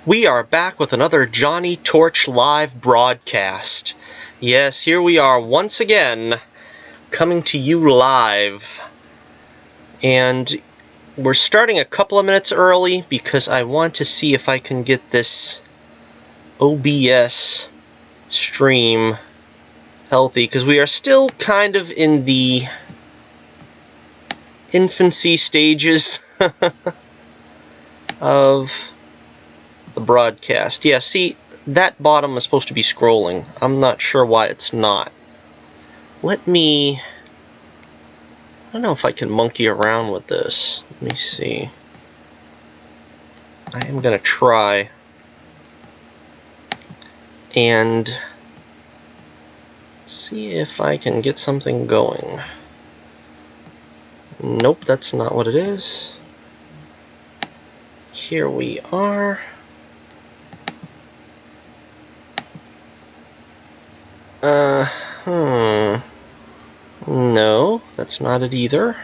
We are back with another Johnny Torch live broadcast. Yes, here we are once again, coming to you live. And we're starting a couple of minutes early because I want to see if I can get this OBS stream healthy, because we are still kind of in the infancy stages of the broadcast. Yeah, see, that bottom is supposed to be scrolling. I'm not sure why it's not. I don't know if I can monkey around with this. Let me see. I am gonna try and see if I can get something going. Nope, that's not what it is. Here we are. No, that's not it either.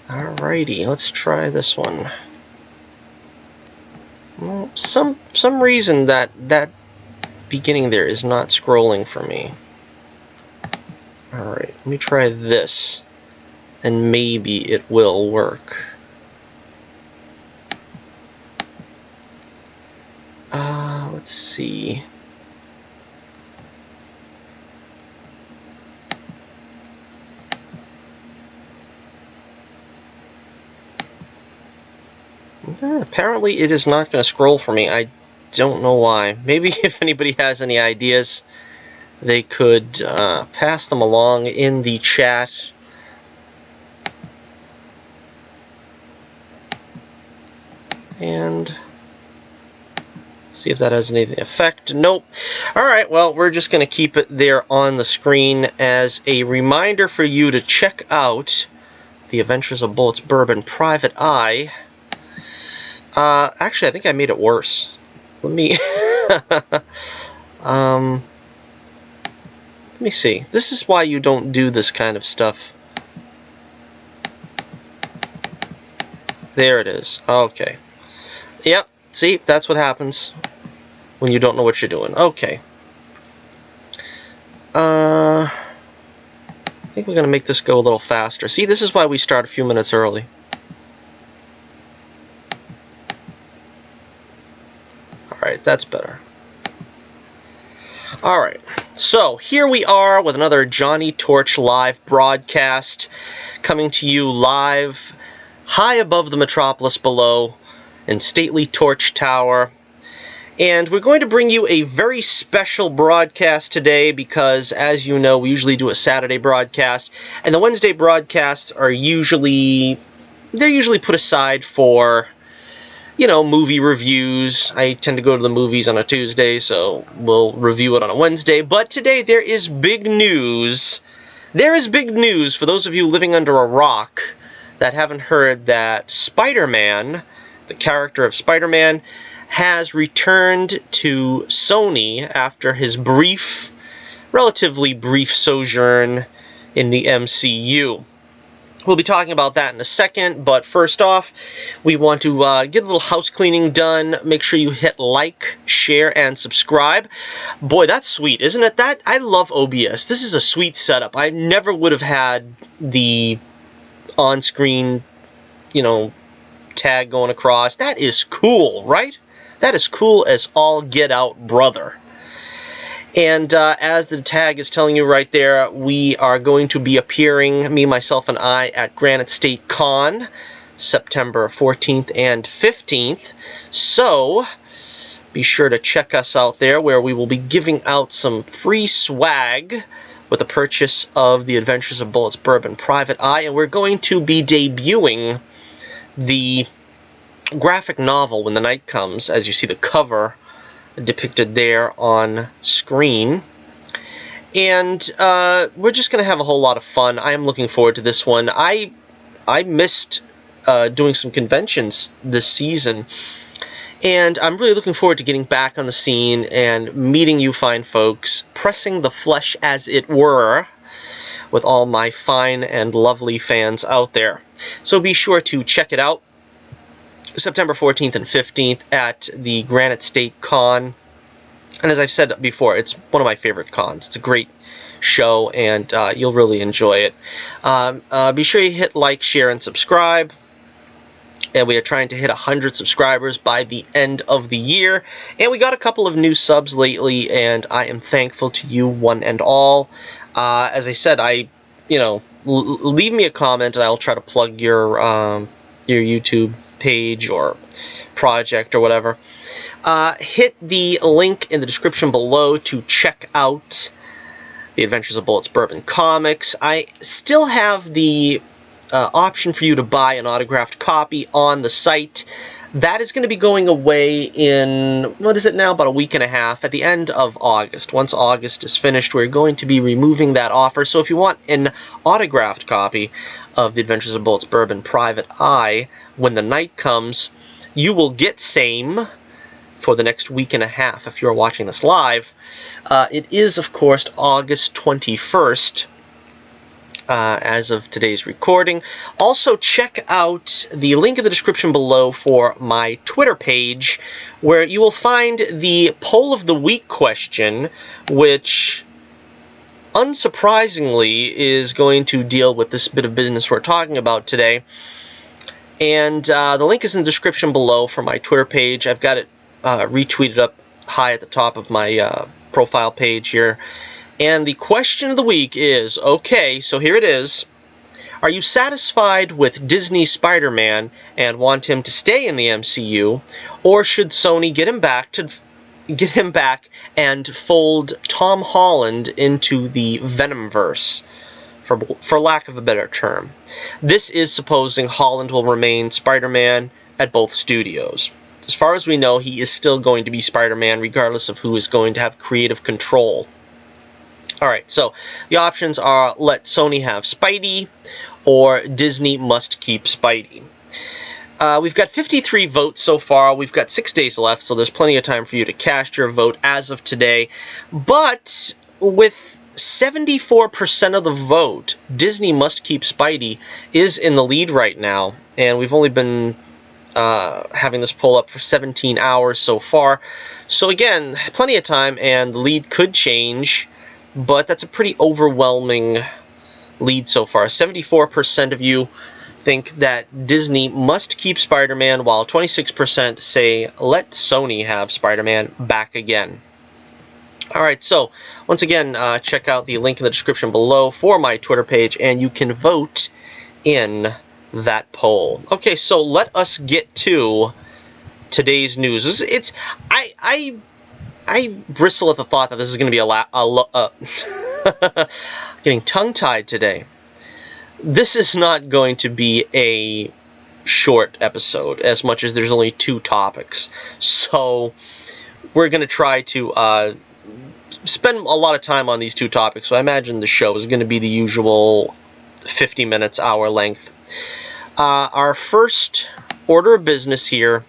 Alrighty, let's try this one. Well, some reason that beginning there is not scrolling for me. Alright, let me try this, and maybe it will work. Let's see. Apparently it is not going to scroll for me. I don't know why. Maybe if anybody has any ideas, they could pass them along in the chat. And see if that has any effect. Nope. Alright, well, we're just going to keep it there on the screen as a reminder for you to check out The Adventures of Bullets, Bourbon, Private Eye. Actually, I think I made it worse. Let me let me see. This is why you don't do this kind of stuff. There it is. Okay. Yep. See, that's what happens when you don't know what you're doing. Okay. I think we're going to make this go a little faster. See, this is why we start a few minutes early. Alright, that's better. Alright, so here we are with another Johnny Torch live broadcast, coming to you live high above the metropolis below in stately Torch Tower. And we're going to bring you a very special broadcast today because, as you know, we usually do a Saturday broadcast, and the Wednesday broadcasts are usually put aside for, you know, movie reviews. I tend to go to the movies on a Tuesday, so we'll review it on a Wednesday. But today there is big news. There is big news for those of you living under a rock that haven't heard that Spider-Man, the character of Spider-Man, has returned to Sony after his relatively brief sojourn in the MCU. We'll be talking about that in a second, but first off, we want to get a little house cleaning done. Make sure you hit like, share, and subscribe. Boy, that's sweet, isn't it? I love OBS. This is a sweet setup. I never would have had the on-screen, you know, tag going across. That is cool, right? That is cool as all get out, brother. And as the tag is telling you right there, we are going to be appearing, me, myself, and I, at Granite State Con, September 14th and 15th. So be sure to check us out there, where we will be giving out some free swag with the purchase of The Adventures of Bullets, Bourbon, Private Eye. And we're going to be debuting the graphic novel When the Night Comes, as you see the cover depicted there on screen. And we're just going to have a whole lot of fun. I am looking forward to this one. I missed doing some conventions this season, and I'm really looking forward to getting back on the scene and meeting you fine folks, pressing the flesh as it were, with all my fine and lovely fans out there. So be sure to check it out. September 14th and 15th at the Granite State Con. And as I've said before, it's one of my favorite cons. It's a great show, and you'll really enjoy it. Be sure you hit like, share, and subscribe. And we are trying to hit 100 subscribers by the end of the year. And we got a couple of new subs lately, and I am thankful to you, one and all. As I said, leave me a comment, and I'll try to plug your YouTube page or project or whatever. Hit the link in the description below to check out The Adventures of Bullets Bourbon Comics. I still have the option for you to buy an autographed copy on the site. That is going to be going away in, what is it now, about a week and a half, at the end of August. Once August is finished, we're going to be removing that offer. So if you want an autographed copy of The Adventures of Bullets Bourbon Private Eye, when the night comes, you will get same for the next week and a half if you're watching this live. It is, of course, August 21st. As of today's recording. Also, check out the link in the description below for my Twitter page, where you will find the Poll of the Week question, which, unsurprisingly, is going to deal with this bit of business we're talking about today. And the link is in the description below for my Twitter page. I've got it retweeted up high at the top of my profile page here. And the question of the week is, okay, so here it is. Are you satisfied with Disney's Spider-Man and want him to stay in the MCU, or should Sony get him back and fold Tom Holland into the Venomverse, for lack of a better term? This is supposing Holland will remain Spider-Man at both studios. As far as we know, he is still going to be Spider-Man, regardless of who is going to have creative control. Alright, so the options are let Sony have Spidey, or Disney must keep Spidey. We've got 53 votes so far. We've got 6 days left, so there's plenty of time for you to cast your vote as of today. But with 74% of the vote, Disney must keep Spidey is in the lead right now, and we've only been having this poll up for 17 hours so far. So again, plenty of time, and the lead could change. But that's a pretty overwhelming lead so far. 74% of you think that Disney must keep Spider-Man, while 26% say let Sony have Spider-Man back again. Alright, so once again, check out the link in the description below for my Twitter page, and you can vote in that poll. Okay, so let us get to today's news. I bristle at the thought that this is going to be getting tongue-tied today. This is not going to be a short episode, as much as there's only 2 topics. So we're going to try to spend a lot of time on these 2 topics. So I imagine the show is going to be the usual 50 minutes, hour length. Our first order of business here,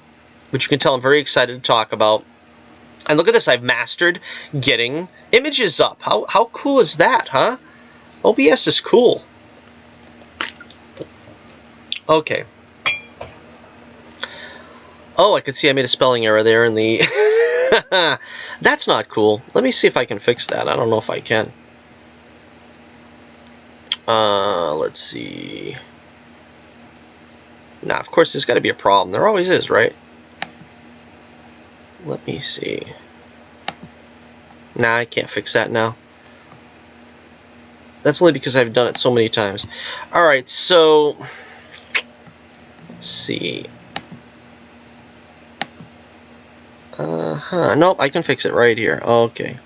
which you can tell I'm very excited to talk about. And look at this, I've mastered getting images up. How cool is that, huh? OBS is cool. Okay. Oh, I can see I made a spelling error there in the... That's not cool. Let me see if I can fix that. I don't know if I can. Let's see. Nah, of course there's got to be a problem. There always is, right? Let me see. Nah, I can't fix that now. That's only because I've done it so many times. Alright, so... let's see. Nope, I can fix it right here. Okay.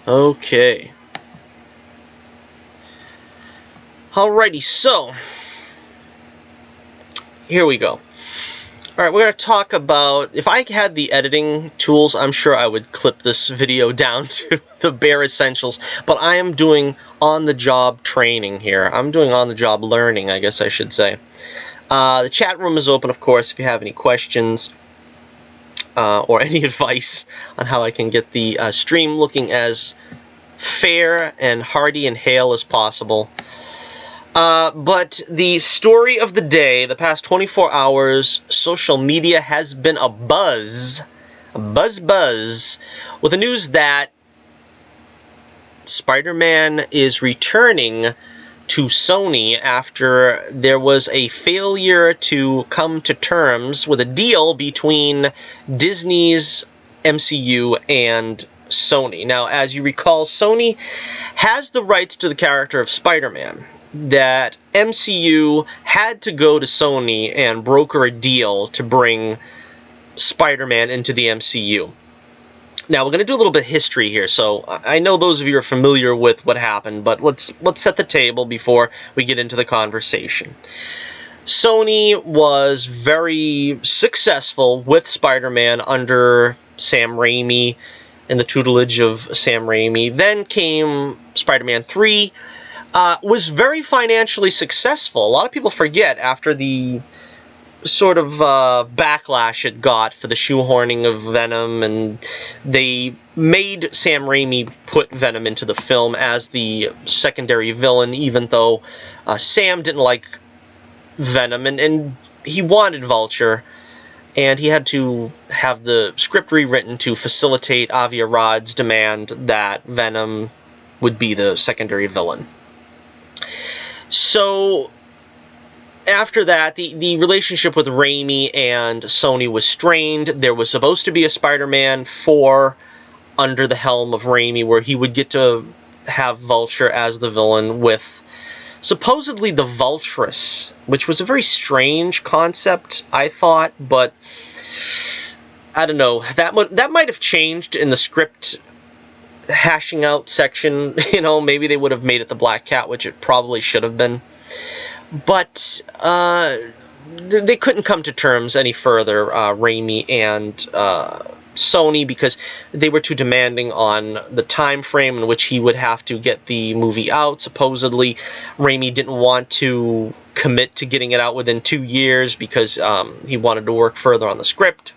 Okay. Alrighty, so... here we go. Alright, we're going to talk about, if I had the editing tools, I'm sure I would clip this video down to the bare essentials, but I am doing on-the-job training here. I'm doing on-the-job learning, I guess I should say. The chat room is open, of course, if you have any questions or any advice on how I can get the stream looking as fair and hearty and hale as possible. But the story of the day, the past 24 hours, social media has been a buzz, with the news that Spider-Man is returning to Sony after there was a failure to come to terms with a deal between Disney's MCU and Sony. Now, as you recall, Sony has the rights to the character of Spider-Man. That MCU had to go to Sony and broker a deal to bring Spider-Man into the MCU. Now, we're going to do a little bit of history here, so I know those of you are familiar with what happened, but let's set the table before we get into the conversation. Sony was very successful with Spider-Man under Sam Raimi, in the tutelage of Sam Raimi. Then came Spider-Man 3, was very financially successful. A lot of people forget after the sort of backlash it got for the shoehorning of Venom, and they made Sam Raimi put Venom into the film as the secondary villain, even though Sam didn't like Venom, and he wanted Vulture, and he had to have the script rewritten to facilitate Avi Arad's demand that Venom would be the secondary villain. So after that, the relationship with Raimi and Sony was strained. There was supposed to be a Spider-Man 4 under the helm of Raimi, where he would get to have Vulture as the villain with supposedly the Vultress, which was a very strange concept, I thought, but I don't know. That might have changed in the script hashing out section. You know, maybe they would have made it the Black Cat, which it probably should have been. But they couldn't come to terms any further, Raimi and Sony, because they were too demanding on the time frame in which he would have to get the movie out. Supposedly, Raimi didn't want to commit to getting it out within 2 years because he wanted to work further on the script.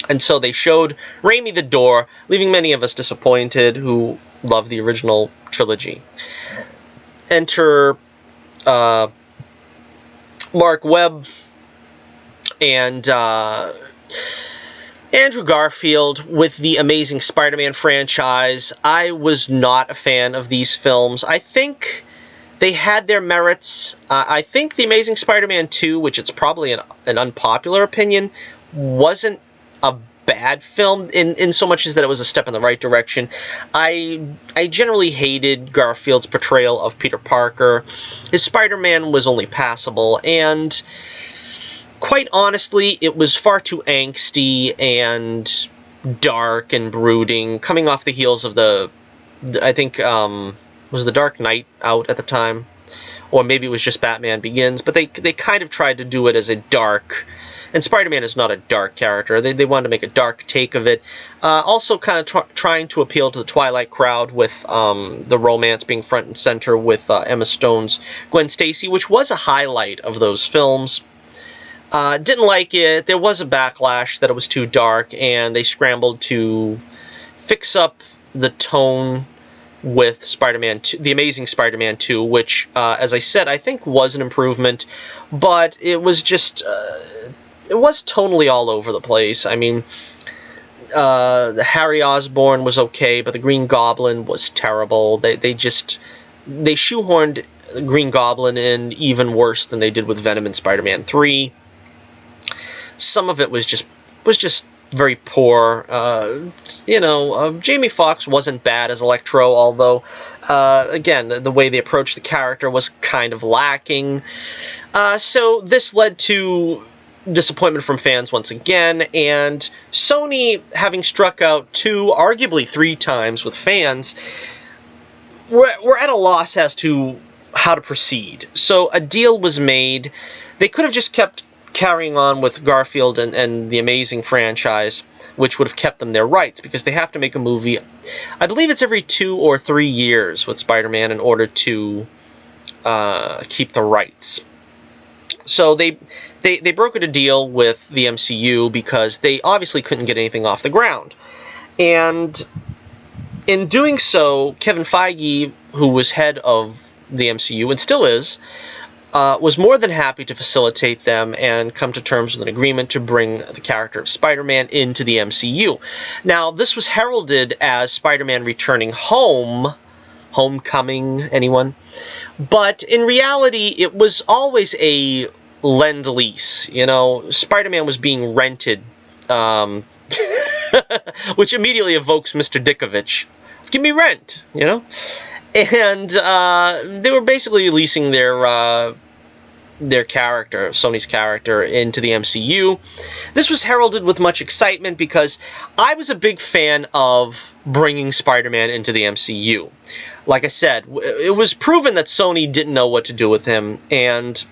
And so they showed Raimi the door, leaving many of us disappointed who love the original trilogy. Enter Mark Webb and Andrew Garfield with the Amazing Spider-Man franchise. I was not a fan of these films. I think they had their merits. I think The Amazing Spider-Man 2, which it's probably an unpopular opinion, wasn't a bad film in so much as that it was a step in the right direction. I generally hated Garfield's portrayal of Peter Parker. His Spider-Man was only passable, and quite honestly, it was far too angsty and dark and brooding, coming off the heels of I think, was The Dark Knight out at the time? Or maybe it was just Batman Begins, but they kind of tried to do it as a dark, and Spider-Man is not a dark character. They wanted to make a dark take of it. Also kind of trying to appeal to the Twilight crowd with the romance being front and center with Emma Stone's Gwen Stacy, which was a highlight of those films. Didn't like it. There was a backlash that it was too dark, and they scrambled to fix up the tone with Spider-Man 2, The Amazing Spider-Man 2, which, as I said, I think was an improvement, but it was just, it was tonally all over the place. I mean, the Harry Osborn was okay, but the Green Goblin was terrible. They shoehorned the Green Goblin in even worse than they did with Venom and Spider-Man 3. Some of it was just very poor. Jamie Foxx wasn't bad as Electro, although, again, the way they approached the character was kind of lacking. So this led to disappointment from fans once again, and Sony, having struck out 2, arguably 3 times with fans, we're at a loss as to how to proceed. So a deal was made. They could have just kept carrying on with Garfield and the Amazing franchise, which would have kept them their rights, because they have to make a movie, I believe it's every 2 or 3 years with Spider-Man in order to keep the rights. So they brokered a deal with the MCU because they obviously couldn't get anything off the ground. And In doing so, Kevin Feige, who was head of the MCU and still is, was more than happy to facilitate them and come to terms with an agreement to bring the character of Spider-Man into the MCU. Now, this was heralded as Spider-Man returning home. Homecoming, anyone? But in reality, it was always a lend-lease. You know, Spider-Man was being rented, which immediately evokes Mr. Dickovich. Give me rent, you know? And they were basically leasing their character, Sony's character, into the MCU. This was heralded with much excitement because I was a big fan of bringing Spider-Man into the MCU. Like I said, it was proven that Sony didn't know what to do with him, and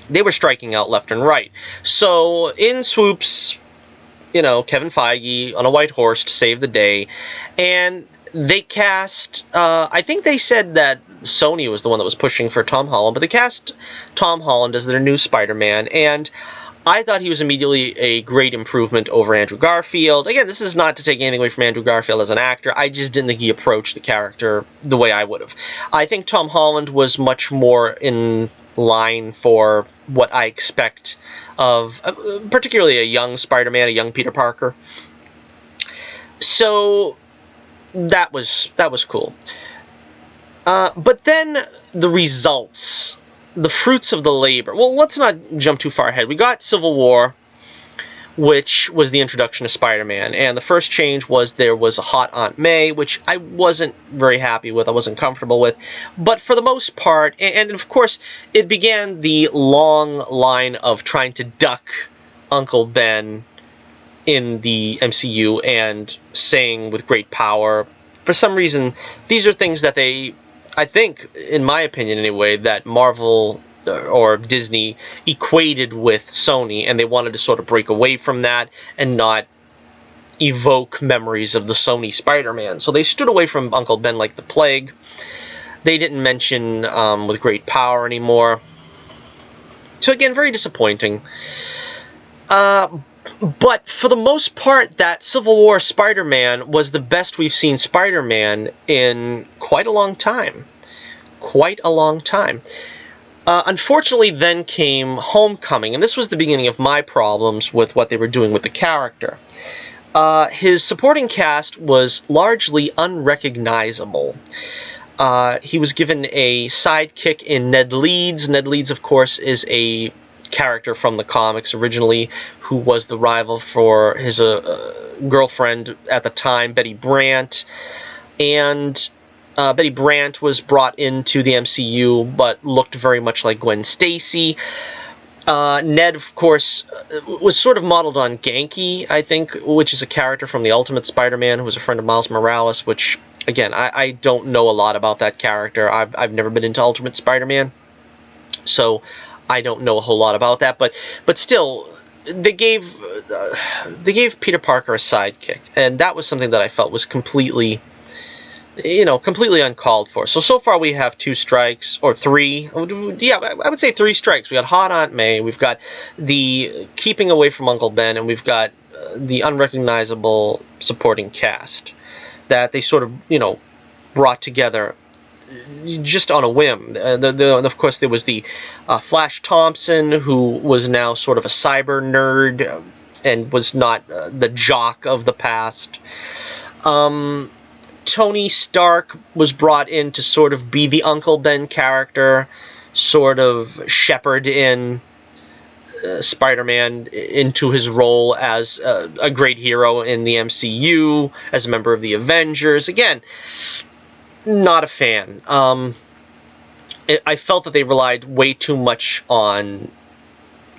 they were striking out left and right. So in swoops, you know, Kevin Feige on a white horse to save the day, and they cast, I think they said that Sony was the one that was pushing for Tom Holland, but they cast Tom Holland as their new Spider-Man, and I thought he was immediately a great improvement over Andrew Garfield. Again, this is not to take anything away from Andrew Garfield as an actor. I just didn't think he approached the character the way I would have. I think Tom Holland was much more in line for what I expect of particularly a young Spider-Man, a young Peter Parker. So that was cool. But then the results, the fruits of the labor. Well, let's not jump too far ahead. We got Civil War, which was the introduction of Spider-Man, and the first change was there was a hot Aunt May, which I wasn't very happy with, I wasn't comfortable with, but for the most part, and of course, it began the long line of trying to duck Uncle Ben in the MCU and saying with great power. For some reason, these are things that I think, in my opinion anyway, that Marvel or Disney equated with Sony, and they wanted to sort of break away from that and not evoke memories of the Sony Spider-Man. So they stood away from Uncle Ben like the plague. They didn't mention with great power anymore. So again, very disappointing. But for the most part, that Civil War Spider-Man was the best we've seen Spider-Man in quite a long time. Quite a long time. Unfortunately, then came Homecoming, and this was the beginning of my problems with what they were doing with the character. His supporting cast was largely unrecognizable. He was given a sidekick in Ned Leeds. Ned Leeds, of course, is a character from the comics originally, who was the rival for his girlfriend at the time, Betty Brant. And Betty Brant was brought into the MCU, but looked very much like Gwen Stacy. Ned, of course, was sort of modeled on Genki, I think, which is a character from the Ultimate Spider-Man, who was a friend of Miles Morales, which, again, I don't know a lot about that character. I've never been into Ultimate Spider-Man, so I don't know a whole lot about that, but still, they gave Peter Parker a sidekick, and that was something that I felt was completely uncalled for. So far we have 2 strikes, or 3. Yeah, I would say 3 strikes. We got Hot Aunt May, we've got the keeping away from Uncle Ben, and we've got the unrecognizable supporting cast that they sort of, brought together just on a whim. Of course, there was the Flash Thompson, who was now sort of a cyber nerd and was not the jock of the past. Tony Stark was brought in to sort of be the Uncle Ben character, sort of shepherd in Spider-Man into his role as a great hero in the MCU, as a member of the Avengers. Again, not a fan. I felt that they relied way too much on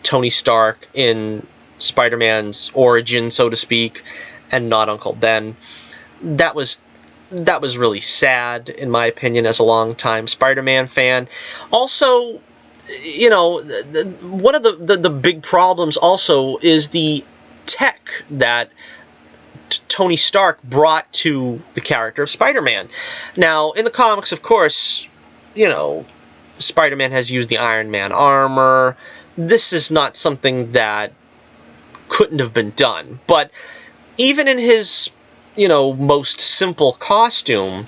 Tony Stark in Spider-Man's origin, so to speak, and not Uncle Ben. That was really sad, in my opinion, as a long-time Spider-Man fan. Also, one of the big problems also is the tech that Tony Stark brought to the character of Spider-Man. Now, in the comics, of course, Spider-Man has used the Iron Man armor. This is not something that couldn't have been done. But even in his most simple costume,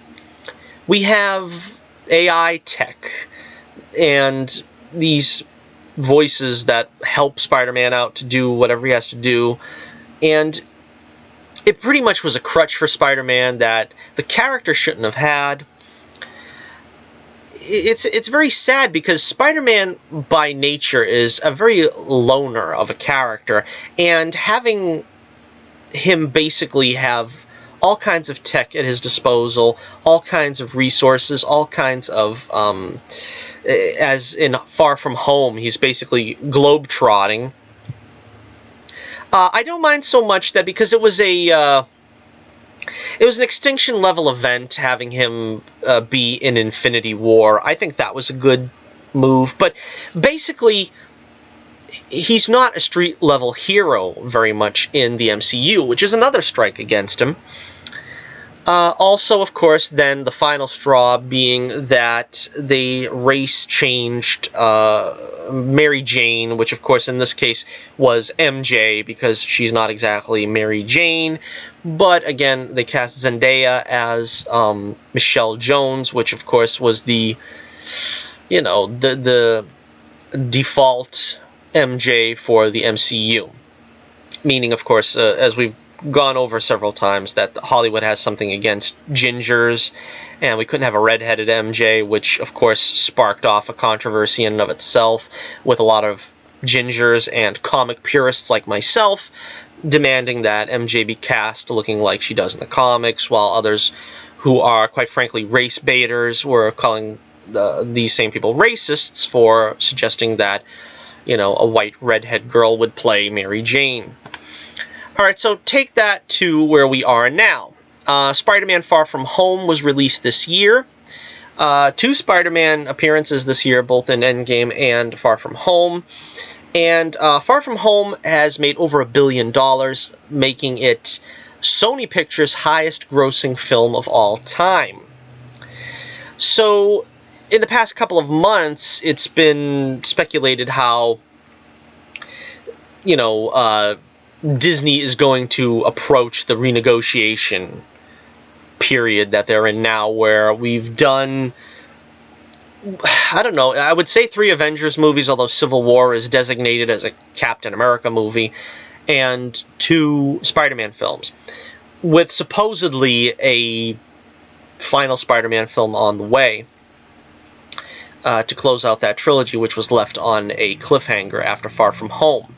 we have AI tech and these voices that help Spider-Man out to do whatever he has to do, and it pretty much was a crutch for Spider-Man that the character shouldn't have had. It's very sad because Spider-Man by nature is a very loner of a character, and having him basically have all kinds of tech at his disposal, all kinds of resources, all kinds of, as in Far From Home, he's basically globe-trotting. I don't mind so much that because it was an extinction level event having him be in Infinity War. I think that was a good move, but basically he's not a street level hero very much in the MCU, which is another strike against him. Also, of course, then the final straw being that the race changed Mary Jane, which of course in this case was MJ, because she's not exactly Mary Jane. But again, they cast Zendaya as Michelle Jones, which of course was the default MJ for the MCU. Meaning, of course, as we've gone over several times, that Hollywood has something against gingers, and we couldn't have a redheaded MJ, which of course sparked off a controversy in and of itself, with a lot of gingers and comic purists like myself demanding that MJ be cast looking like she does in the comics, while others who are, quite frankly, race baiters were calling these same people racists for suggesting that, a white redhead girl would play Mary Jane. Alright, so take that to where we are now. Spider-Man Far From Home was released this year. 2 Spider-Man appearances this year, both in Endgame and Far From Home. And Far From Home has made over $1 billion, making it Sony Pictures' highest grossing film of all time. So, in the past couple of months, it's been speculated how, Disney is going to approach the renegotiation period that they're in now, where we've done, I don't know, I would say 3 Avengers movies, although Civil War is designated as a Captain America movie, and 2 Spider-Man films, with supposedly a final Spider-Man film on the way to close out that trilogy, which was left on a cliffhanger after Far From Home.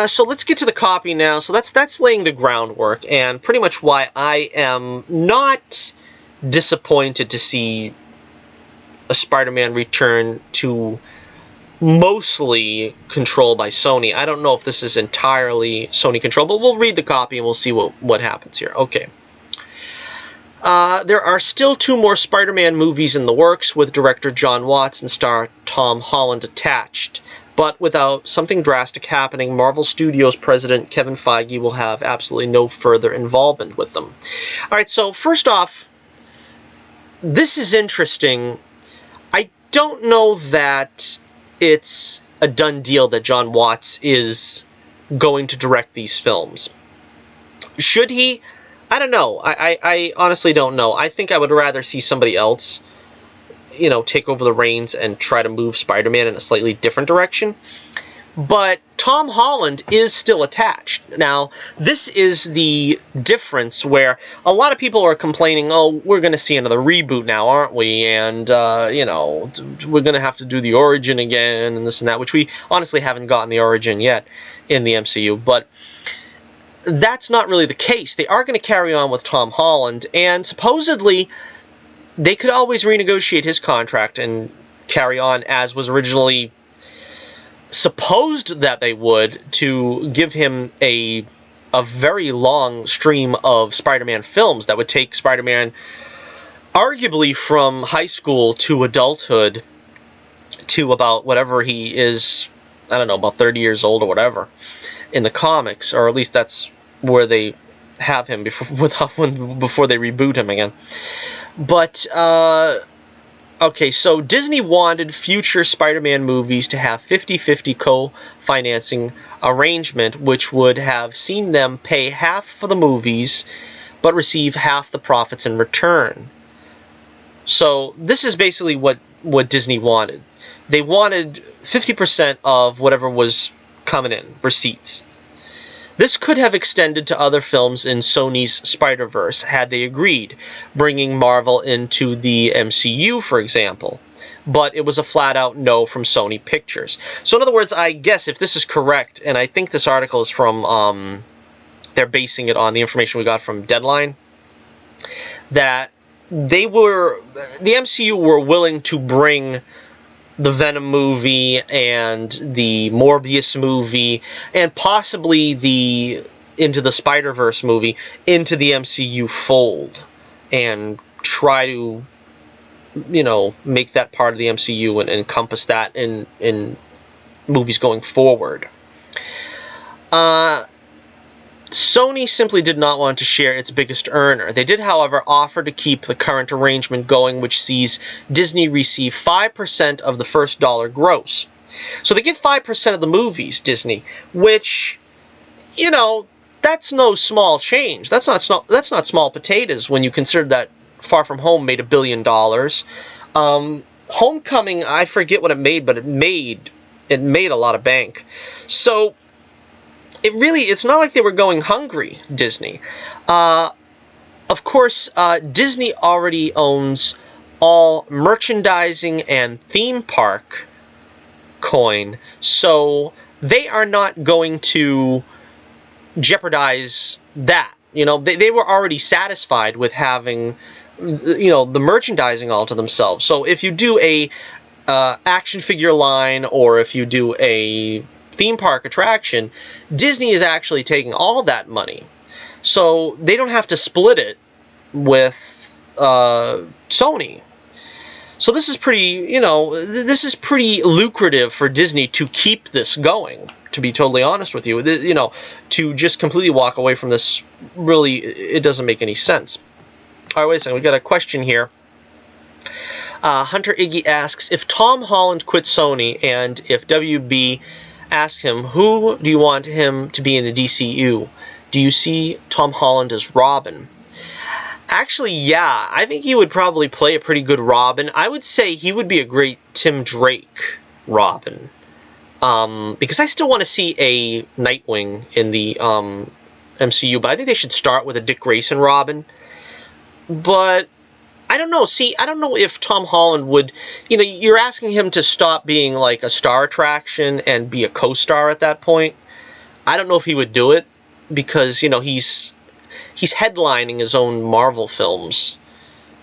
So let's get to the copy now. So that's laying the groundwork, and pretty much why I am not disappointed to see a Spider-Man return to mostly controlled by Sony. I don't know if this is entirely Sony controlled, but we'll read the copy and we'll see what happens here. Okay. There are still 2 more Spider-Man movies in the works, with director John Watts and star Tom Holland attached. But without something drastic happening, Marvel Studios president Kevin Feige will have absolutely no further involvement with them. Alright, so first off, this is interesting. I don't know that it's a done deal that John Watts is going to direct these films. Should he? I don't know. I honestly don't know. I think I would rather see somebody else, take over the reins and try to move Spider-Man in a slightly different direction. But Tom Holland is still attached. Now, this is the difference where a lot of people are complaining, oh, we're going to see another reboot now, aren't we? And, we're going to have to do the origin again and this and that, which we honestly haven't gotten the origin yet in the MCU. But that's not really the case. They are going to carry on with Tom Holland, and supposedly they could always renegotiate his contract and carry on as was originally supposed that they would, to give him a very long stream of Spider-Man films that would take Spider-Man arguably from high school to adulthood to about whatever he is, I don't know, about 30 years old or whatever in the comics, or at least that's where they have him before they reboot him again. But Okay, so Disney wanted future Spider-Man movies to have 50-50 co-financing arrangement, which would have seen them pay half for the movies, but receive half the profits in return. So this is basically what Disney wanted. They wanted 50% of whatever was coming in, receipts. This could have extended to other films in Sony's Spider-Verse had they agreed, bringing Marvel into the MCU, for example. But it was a flat-out no from Sony Pictures. So in other words, I guess if this is correct, and I think this article is from, they're basing it on the information we got from Deadline, that the MCU were willing to bring the Venom movie and the Morbius movie and possibly the Into the Spider-Verse movie into the MCU fold and try to, make that part of the MCU and encompass that in movies going forward. Sony simply did not want to share its biggest earner. They did, however, offer to keep the current arrangement going, which sees Disney receive 5% of the first dollar gross. So they get 5% of the movies, Disney, which, that's no small change. That's not small potatoes when you consider that Far From Home made $1 billion. Homecoming, I forget what it made, but it made a lot of bank. So it's not like they were going hungry, Disney. Of course, Disney already owns all merchandising and theme park coin, so they are not going to jeopardize that. They were already satisfied with having, the merchandising all to themselves. So if you do a action figure line, or if you do a theme park attraction, Disney is actually taking all that money. So they don't have to split it with Sony. So this is pretty lucrative for Disney to keep this going, to be totally honest with you. To just completely walk away from this, really, it doesn't make any sense. All right, wait a second. We got a question here. Hunter Iggy asks, if Tom Holland quit Sony and if WB asks him, who do you want him to be in the DCU? Do you see Tom Holland as Robin? Actually, yeah, I think he would probably play a pretty good Robin. I would say he would be a great Tim Drake Robin. Because I still want to see a Nightwing in the MCU, but I think they should start with a Dick Grayson Robin. But I don't know. See, I don't know if Tom Holland would, you're asking him to stop being like a star attraction and be a co-star at that point. I don't know if he would do it because, he's headlining his own Marvel films.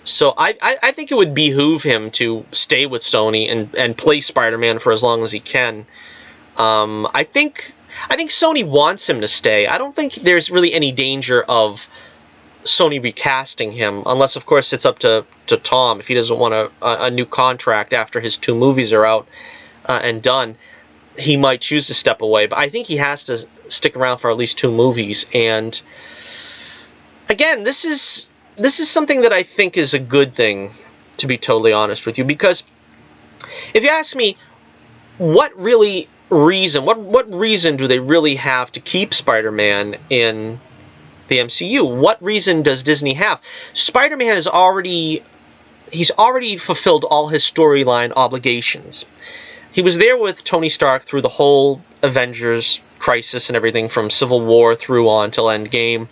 So I think it would behoove him to stay with Sony and play Spider-Man for as long as he can. I think Sony wants him to stay. I don't think there's really any danger of Sony recasting him, unless, of course, it's up to Tom. If he doesn't want a new contract after his 2 movies are out and done, he might choose to step away. But I think he has to stick around for at least 2 movies. And again, this is something that I think is a good thing, to be totally honest with you, because if you ask me, what reason do they really have to keep Spider-Man in the MCU? What reason does Disney have? Spider-Man he's already fulfilled all his storyline obligations. He was there with Tony Stark through the whole Avengers crisis and everything from Civil War through on till Endgame.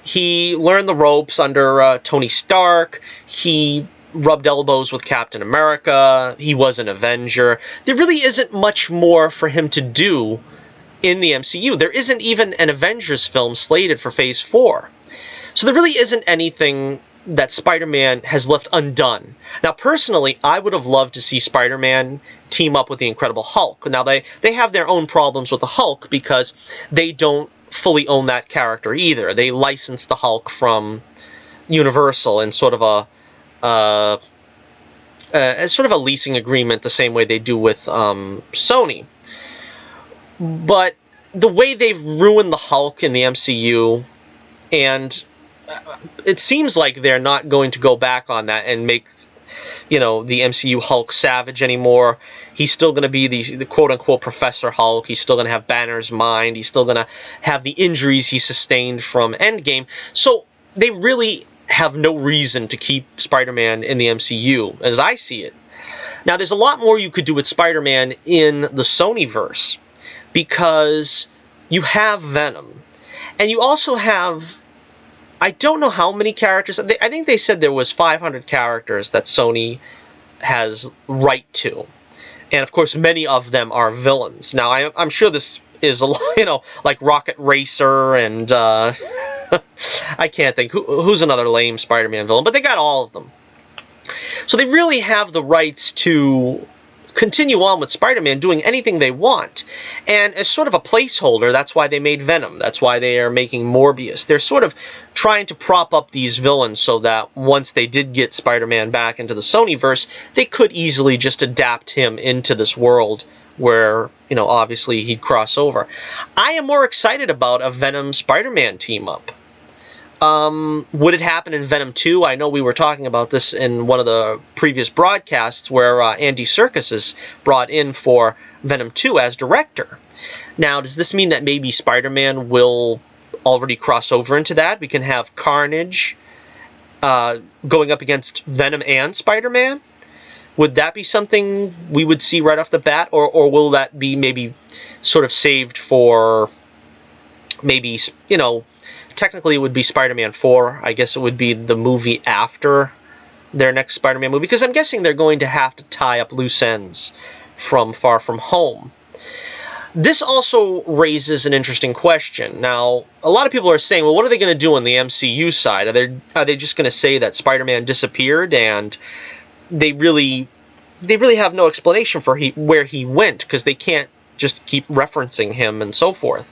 He learned the ropes under Tony Stark. He rubbed elbows with Captain America. He was an Avenger. There really isn't much more for him to do in the MCU. There isn't even an Avengers film slated for Phase 4. So there really isn't anything that Spider-Man has left undone. Now, personally, I would have loved to see Spider-Man team up with the Incredible Hulk. Now, they have their own problems with the Hulk because they don't fully own that character either. They licensed the Hulk from Universal in sort of a leasing agreement, the same way they do with Sony. But the way they've ruined the Hulk in the MCU, and it seems like they're not going to go back on that and make, the MCU Hulk Savage anymore. He's still going to be the quote-unquote Professor Hulk. He's still going to have Banner's mind. He's still going to have the injuries he sustained from Endgame. So they really have no reason to keep Spider-Man in the MCU, as I see it. Now, there's a lot more you could do with Spider-Man in the Sonyverse, because you have Venom, and you also have, I don't know how many characters. I think they said there was 500 characters that Sony has right to. And, of course, many of them are villains. Now, I'm sure this is, like Rocket Racer and, I can't think. Who's another lame Spider-Man villain? But they got all of them. So they really have the rights to continue on with Spider-Man doing anything they want. And as sort of a placeholder, that's why they made Venom. That's why they are making Morbius. They're sort of trying to prop up these villains so that once they did get Spider-Man back into the Sonyverse, they could easily just adapt him into this world where, obviously he'd cross over. I am more excited about a Venom Spider-Man team-up. Would it happen in Venom 2? I know we were talking about this in one of the previous broadcasts where Andy Serkis is brought in for Venom 2 as director. Now, does this mean that maybe Spider-Man will already cross over into that? We can have Carnage going up against Venom and Spider-Man? Would that be something we would see right off the bat? Or will that be maybe sort of saved for maybe, technically it would be Spider-Man 4. I guess it would be the movie after their next Spider-Man movie, because I'm guessing they're going to have to tie up loose ends from Far From Home. This also raises an interesting question. Now, a lot of people are saying, well, what are they going to do on the MCU side? Are they just going to say that Spider-Man disappeared and they really have no explanation for where he went, because they can't just keep referencing him and so forth.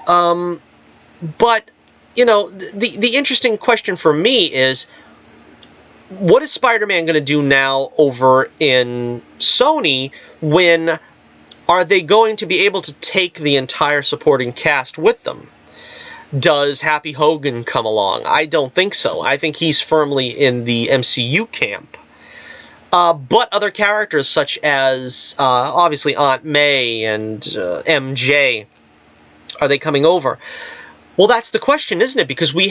But, the interesting question for me is, what is Spider-Man going to do now over in Sony? When are they going to be able to take the entire supporting cast with them? Does Happy Hogan come along? I don't think so. I think he's firmly in the MCU camp. But other characters such as, obviously, Aunt May and MJ, are they coming over? Well, that's the question, isn't it? Because we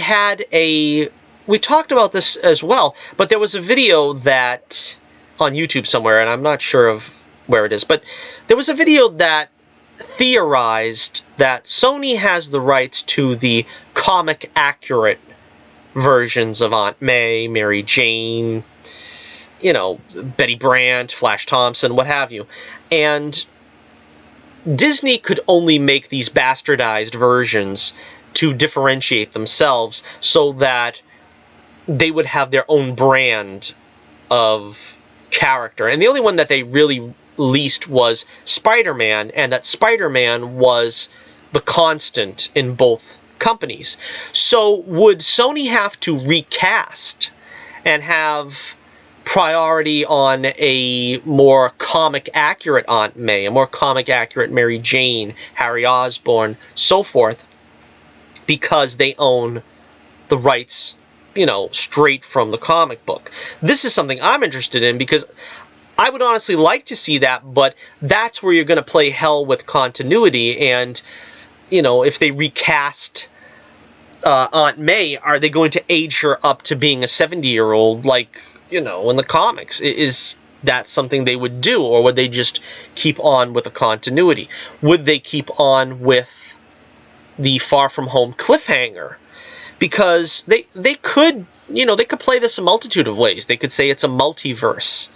talked about this as well, but there was a video that, on YouTube somewhere, and I'm not sure of where it is, but there was a video that theorized that Sony has the rights to the comic-accurate versions of Aunt May, Mary Jane, Betty Brant, Flash Thompson, what have you. And Disney could only make these bastardized versions to differentiate themselves so that they would have their own brand of character. And the only one that they really leased was Spider-Man, and that Spider-Man was the constant in both companies. So would Sony have to recast and have priority on a more comic-accurate Aunt May, a more comic-accurate Mary Jane, Harry Osborn, so forth, because they own the rights, straight from the comic book? This is something I'm interested in, because I would honestly like to see that, but that's where you're going to play hell with continuity. And, if they recast Aunt May, are they going to age her up to being a 70-year-old like, in the comics? Is that something they would do, or would they just keep on with the continuity? Would they keep on with the Far From Home cliffhanger? Because they could, they could play this a multitude of ways. They could say it's a multiverse.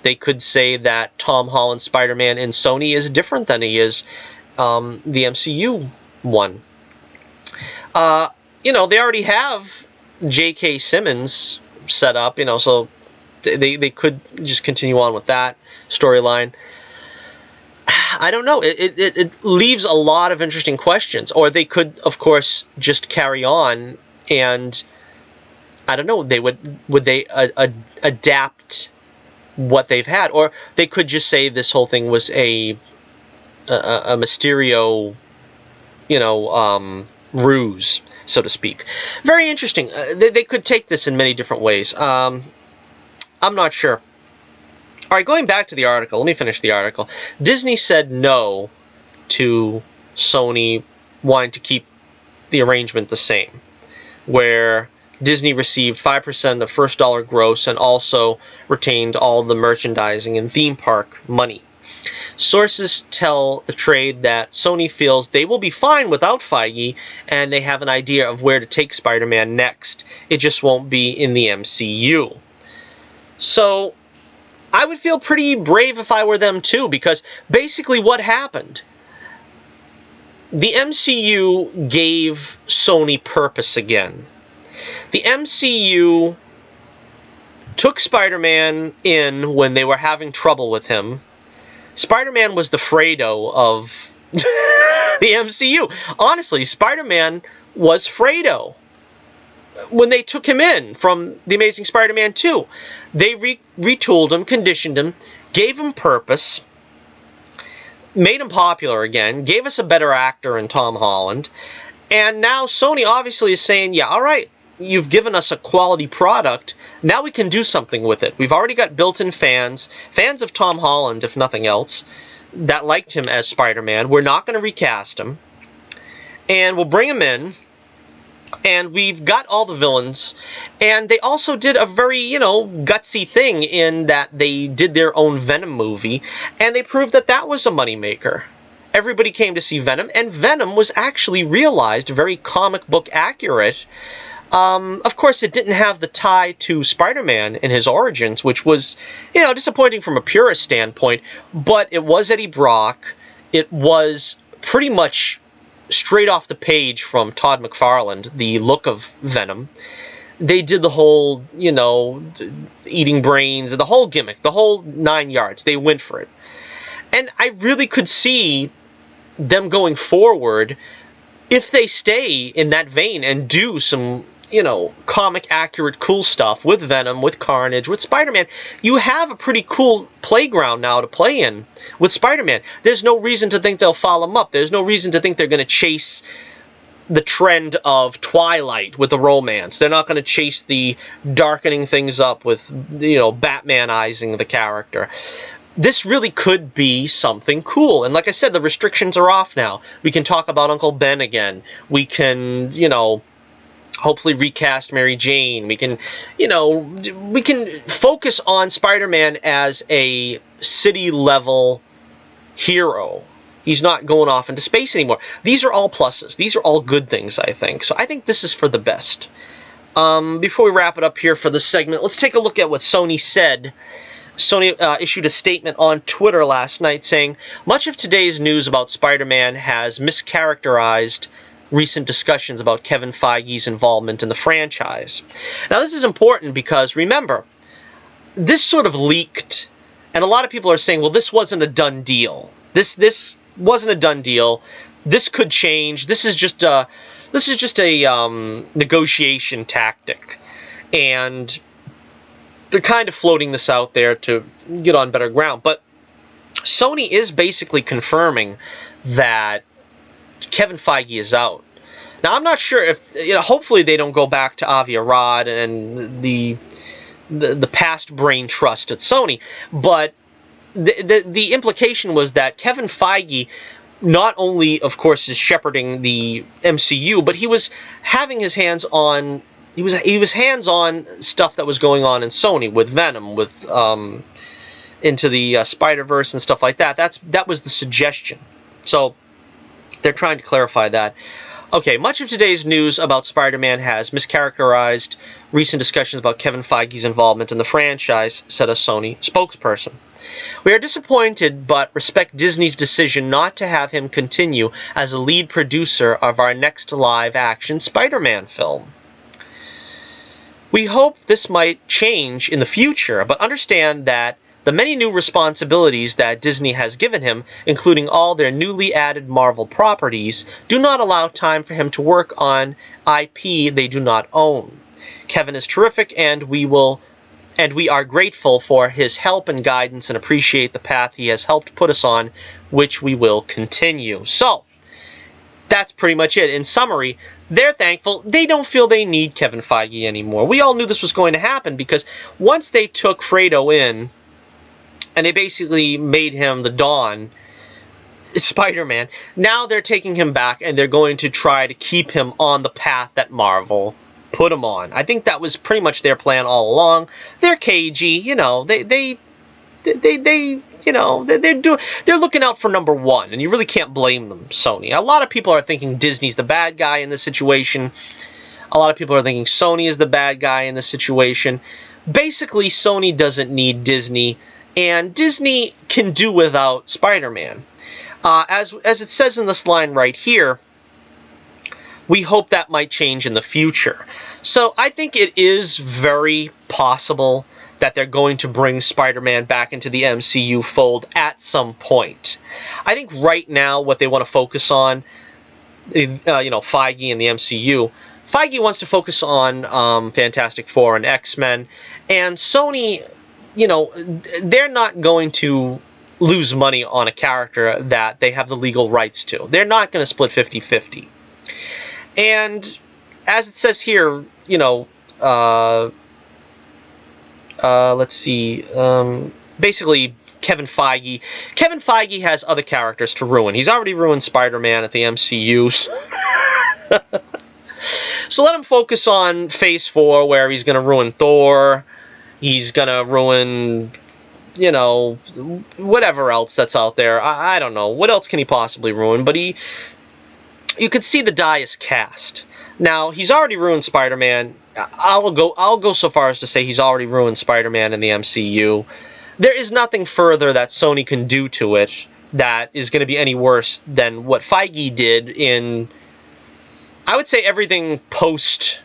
They could say that Tom Holland's Spider-Man in Sony is different than he is the MCU one. They already have J.K. Simmons set up, so they could just continue on with that storyline. I don't know. It leaves a lot of interesting questions. Or they could, of course, just carry on, and I don't know. Would they adapt what they've had, or they could just say this whole thing was a Mysterio, ruse, so to speak. Very interesting. They could take this in many different ways. I'm not sure. All right, going back to the article, let me finish the article. Disney said no to Sony wanting to keep the arrangement the same, where Disney received 5% of first dollar gross and also retained all the merchandising and theme park money. Sources tell the trade that Sony feels they will be fine without Feige, and they have an idea of where to take Spider-Man next. It just won't be in the MCU. So I would feel pretty brave if I were them too, because basically what happened? The MCU gave Sony purpose again. The MCU took Spider-Man in when they were having trouble with him. Spider-Man was the Fredo of the MCU. Honestly, Spider-Man was Fredo when they took him in from The Amazing Spider-Man 2. They retooled him, conditioned him, gave him purpose, made him popular again, gave us a better actor in Tom Holland, and now Sony obviously is saying, yeah, all right, you've given us a quality product, now we can do something with it. We've already got built-in fans of Tom Holland, if nothing else, that liked him as Spider-Man. We're not going to recast him, and we'll bring him in, and we've got all the villains, and they also did a very, gutsy thing in that they did their own Venom movie, and they proved that that was a moneymaker. Everybody came to see Venom, and Venom was actually realized very comic book accurate. Of course, it didn't have the tie to Spider-Man in his origins, which was, disappointing from a purist standpoint, but it was Eddie Brock. It was pretty much straight off the page from Todd McFarlane, the look of Venom. They did the whole, eating brains, and the whole gimmick, the whole 9 yards. They went for it. And I really could see them going forward if they stay in that vein and do some, comic accurate cool stuff with Venom, with Carnage, with Spider-Man. You have a pretty cool playground now to play in with Spider-Man. There's no reason to think they'll follow him up. There's no reason to think they're going to chase the trend of Twilight with the romance. They're not going to chase the darkening things up with, Batmanizing the character. This really could be something cool. And like I said, the restrictions are off now. We can talk about Uncle Ben again. We can, hopefully recast Mary Jane. We can, we can focus on Spider-Man as a city-level hero. He's not going off into space anymore. These are all pluses. These are all good things, I think. So I think this is for the best. Before we wrap it up here for this segment, let's take a look at what Sony said. Sony issued a statement on Twitter last night saying, much of today's news about Spider-Man has mischaracterized recent discussions about Kevin Feige's involvement in the franchise. Now, this is important because, remember, this sort of leaked, and a lot of people are saying, well, this wasn't a done deal. This wasn't a done deal. This could change. This is just a negotiation tactic, and they're kind of floating this out there to get on better ground. But Sony is basically confirming that Kevin Feige is out. Now, I'm not sure if, hopefully they don't go back to Avi Arad and the past brain trust at Sony, but the implication was that Kevin Feige not only, of course, is shepherding the MCU, but he was having his hands on, he was hands on stuff that was going on in Sony with Venom, with Into the Spider-Verse and stuff like that. That was the suggestion. So they're trying to clarify that. Okay, much of today's news about Spider-Man has mischaracterized recent discussions about Kevin Feige's involvement in the franchise, said a Sony spokesperson. We are disappointed but respect Disney's decision not to have him continue as a lead producer of our next live-action Spider-Man film. We hope this might change in the future, but understand that the many new responsibilities that Disney has given him, including all their newly added Marvel properties, do not allow time for him to work on IP they do not own. Kevin is terrific, and we are grateful for his help and guidance and appreciate the path he has helped put us on, which we will continue. So, that's pretty much it. In summary, they're thankful. They don't feel they need Kevin Feige anymore. We all knew this was going to happen because once they took Fredo in and they basically made him the Dawn Spider-Man, now they're taking him back and they're going to try to keep him on the path that Marvel put him on. I think that was pretty much their plan all along. They're cagey, you know, they're looking out for number one, and you really can't blame them, Sony. A lot of people are thinking Disney's the bad guy in this situation. A lot of people are thinking Sony is the bad guy in this situation. Basically, Sony doesn't need Disney, and Disney can do without Spider-Man. As it says in this line right here, we hope that might change in the future. So I think it is very possible that they're going to bring Spider-Man back into the MCU fold at some point. I think right now what they want to focus on, Feige and the MCU, Feige wants to focus on Fantastic Four and X-Men, and Sony, they're not going to lose money on a character that they have the legal rights to. They're not going to split 50-50. And as it says here, let's see, basically Kevin Feige has other characters to ruin. He's already ruined Spider-Man at the MCU. So let him focus on Phase 4, where he's going to ruin Thor. He's going to ruin, whatever else that's out there. I don't know. What else can he possibly ruin? But you could see the die is cast. Now, he's already ruined Spider-Man. I'll go so far as to say he's already ruined Spider-Man in the MCU. There is nothing further that Sony can do to it that is going to be any worse than what Feige did in, I would say, everything post-Civil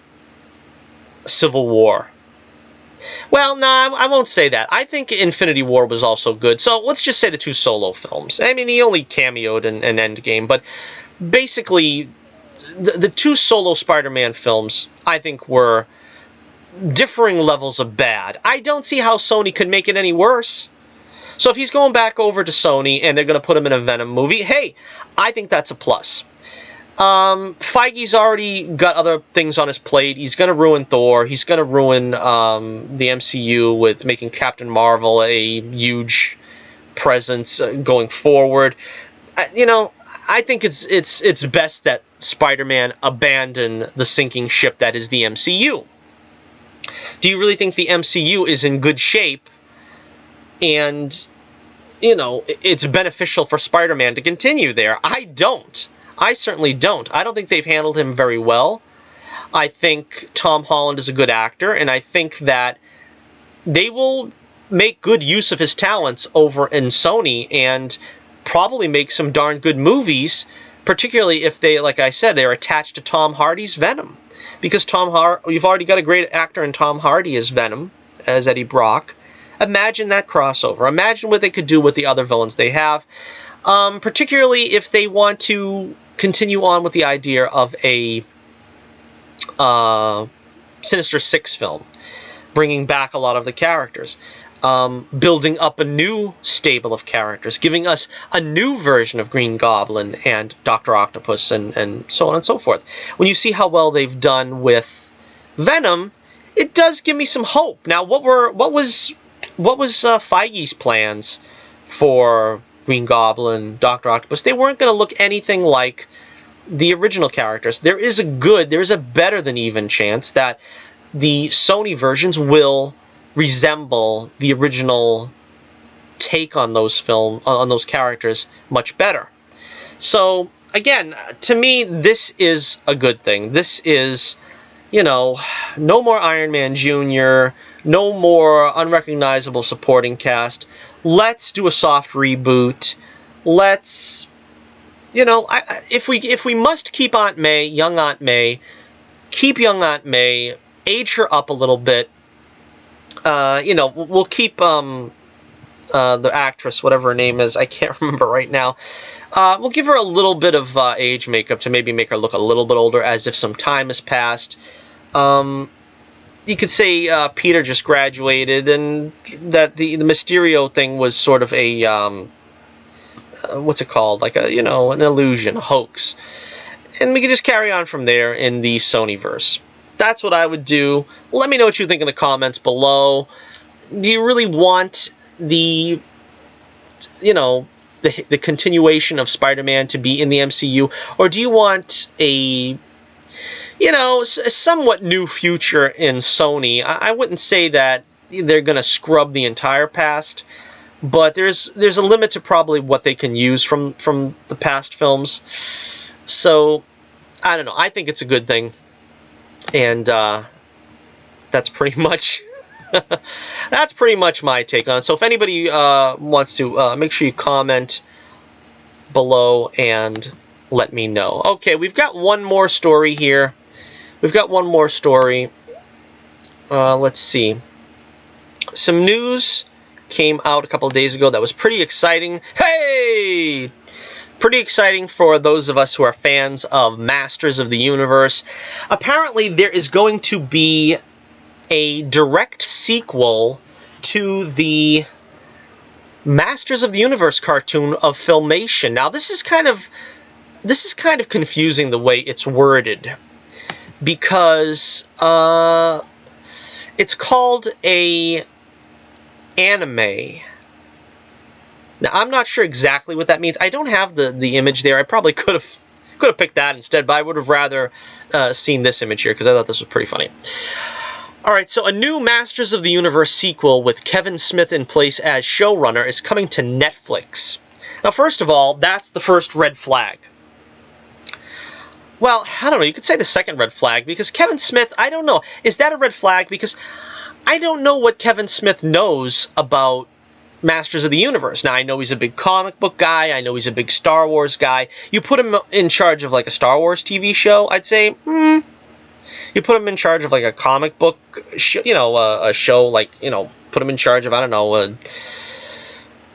War. Well, no, I won't say that. I think Infinity War was also good. So let's just say the two solo films. I mean, he only cameoed in Endgame, but basically, the two solo Spider-Man films, I think, were differing levels of bad. I don't see how Sony could make it any worse. So if he's going back over to Sony and they're going to put him in a Venom movie, hey, I think that's a plus. Feige's already got other things on his plate. He's going to ruin Thor. He's going to ruin the MCU with making Captain Marvel a huge presence going forward. I think it's best that Spider-Man abandon the sinking ship that is the MCU. Do you really think the MCU is in good shape and, it's beneficial for Spider-Man to continue there? I don't. I certainly don't. I don't think they've handled him very well. I think Tom Holland is a good actor, and I think that they will make good use of his talents over in Sony and probably make some darn good movies, particularly if they, like I said, they're attached to Tom Hardy's Venom. Because you've already got a great actor in Tom Hardy as Venom, as Eddie Brock. Imagine that crossover. Imagine what they could do with the other villains they have. Particularly if they want to continue on with the idea of a Sinister Six film, bringing back a lot of the characters, building up a new stable of characters, giving us a new version of Green Goblin and Dr. Octopus and so on and so forth. When you see how well they've done with Venom, it does give me some hope. Now, what was Feige's plans for Green Goblin, Dr. Octopus? They weren't going to look anything like the original characters. There is a better than even chance that the Sony versions will resemble the original take on those characters much better. So again, to me, this is a good thing. This is, no more Iron Man Jr., no more unrecognizable supporting cast. Let's do a soft reboot. Let's, if we must keep Aunt May, young Aunt May, keep young Aunt May, age her up a little bit. We'll keep the actress, whatever her name is, I can't remember right now. We'll give her a little bit of age makeup to maybe make her look a little bit older, as if some time has passed. You could say Peter just graduated, and that the Mysterio thing was sort of a what's it called? Like an illusion, a hoax. and we can just carry on from there in the Sonyverse. That's what I would do. Let me know what you think in the comments below. Do you really want the, you know, the continuation of Spider-Man to be in the MCU, or do you want a, you know, a somewhat new future in Sony? I wouldn't say that they're going to scrub the entire past, but there's a limit to probably what they can use from the past films. So I don't know. I think it's a good thing, and that's pretty much that's pretty much my take on it. So if anybody wants to, make sure you comment below and let me know. Okay, we've got one more story here. We've got one more story. Let's see. Some news came out a couple of days ago that was pretty exciting. Hey! Pretty exciting for those of us who are fans of Masters of the Universe. Apparently, there is going to be a direct sequel to the Masters of the Universe cartoon of Filmation. Now, this is kind of confusing the way it's worded, because it's called a anime. Now, I'm not sure exactly what that means. I don't have the image there. I probably could have picked that instead, but I would have rather seen this image here, because I thought this was pretty funny. Alright, so a new Masters of the Universe sequel with Kevin Smith in place as showrunner is coming to Netflix. Now, first of all, that's the first red flag. Well, I don't know, you could say the second red flag, because Kevin Smith, I don't know. Is that a red flag? Because I don't know what Kevin Smith knows about Masters of the Universe. Now, I know he's a big comic book guy. I know he's a big Star Wars guy. You put him in charge of, like, a Star Wars TV show, I'd say, You put him in charge of, like, a comic book show, you know, a show, like, you know, put him in charge of, I don't know,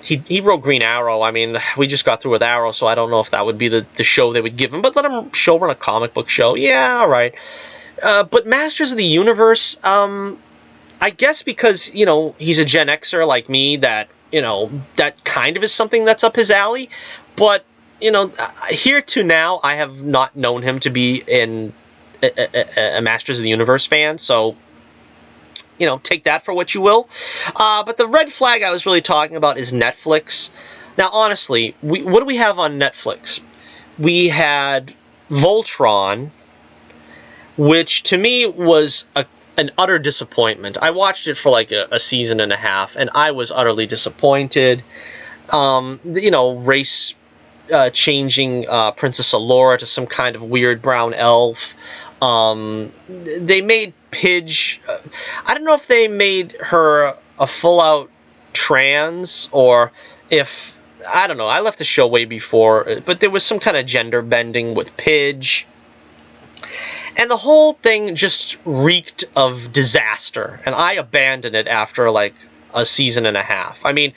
he wrote Green Arrow. I mean, we just got through with Arrow, so I don't know if that would be the show they would give him, but let him showrun a comic book show. Yeah, all right. But Masters of the Universe, I guess because, you know, he's a Gen Xer like me, that, you know, that kind of is something that's up his alley. But, you know, here to now, I have not known him to be a Masters of the Universe fan, so, you know, take that for what you will. But the red flag I was really talking about is Netflix. Now, honestly, what do we have on Netflix? We had Voltron, which to me was an utter disappointment. I watched it for like a season and a half, and I was utterly disappointed. You know, race changing Princess Allura to some kind of weird brown elf. They made Pidge, I don't know if they made her a full-out trans, or if, I don't know, I left the show way before, but there was some kind of gender bending with Pidge. And the whole thing just reeked of disaster, and I abandoned it after like a season and a half. I mean,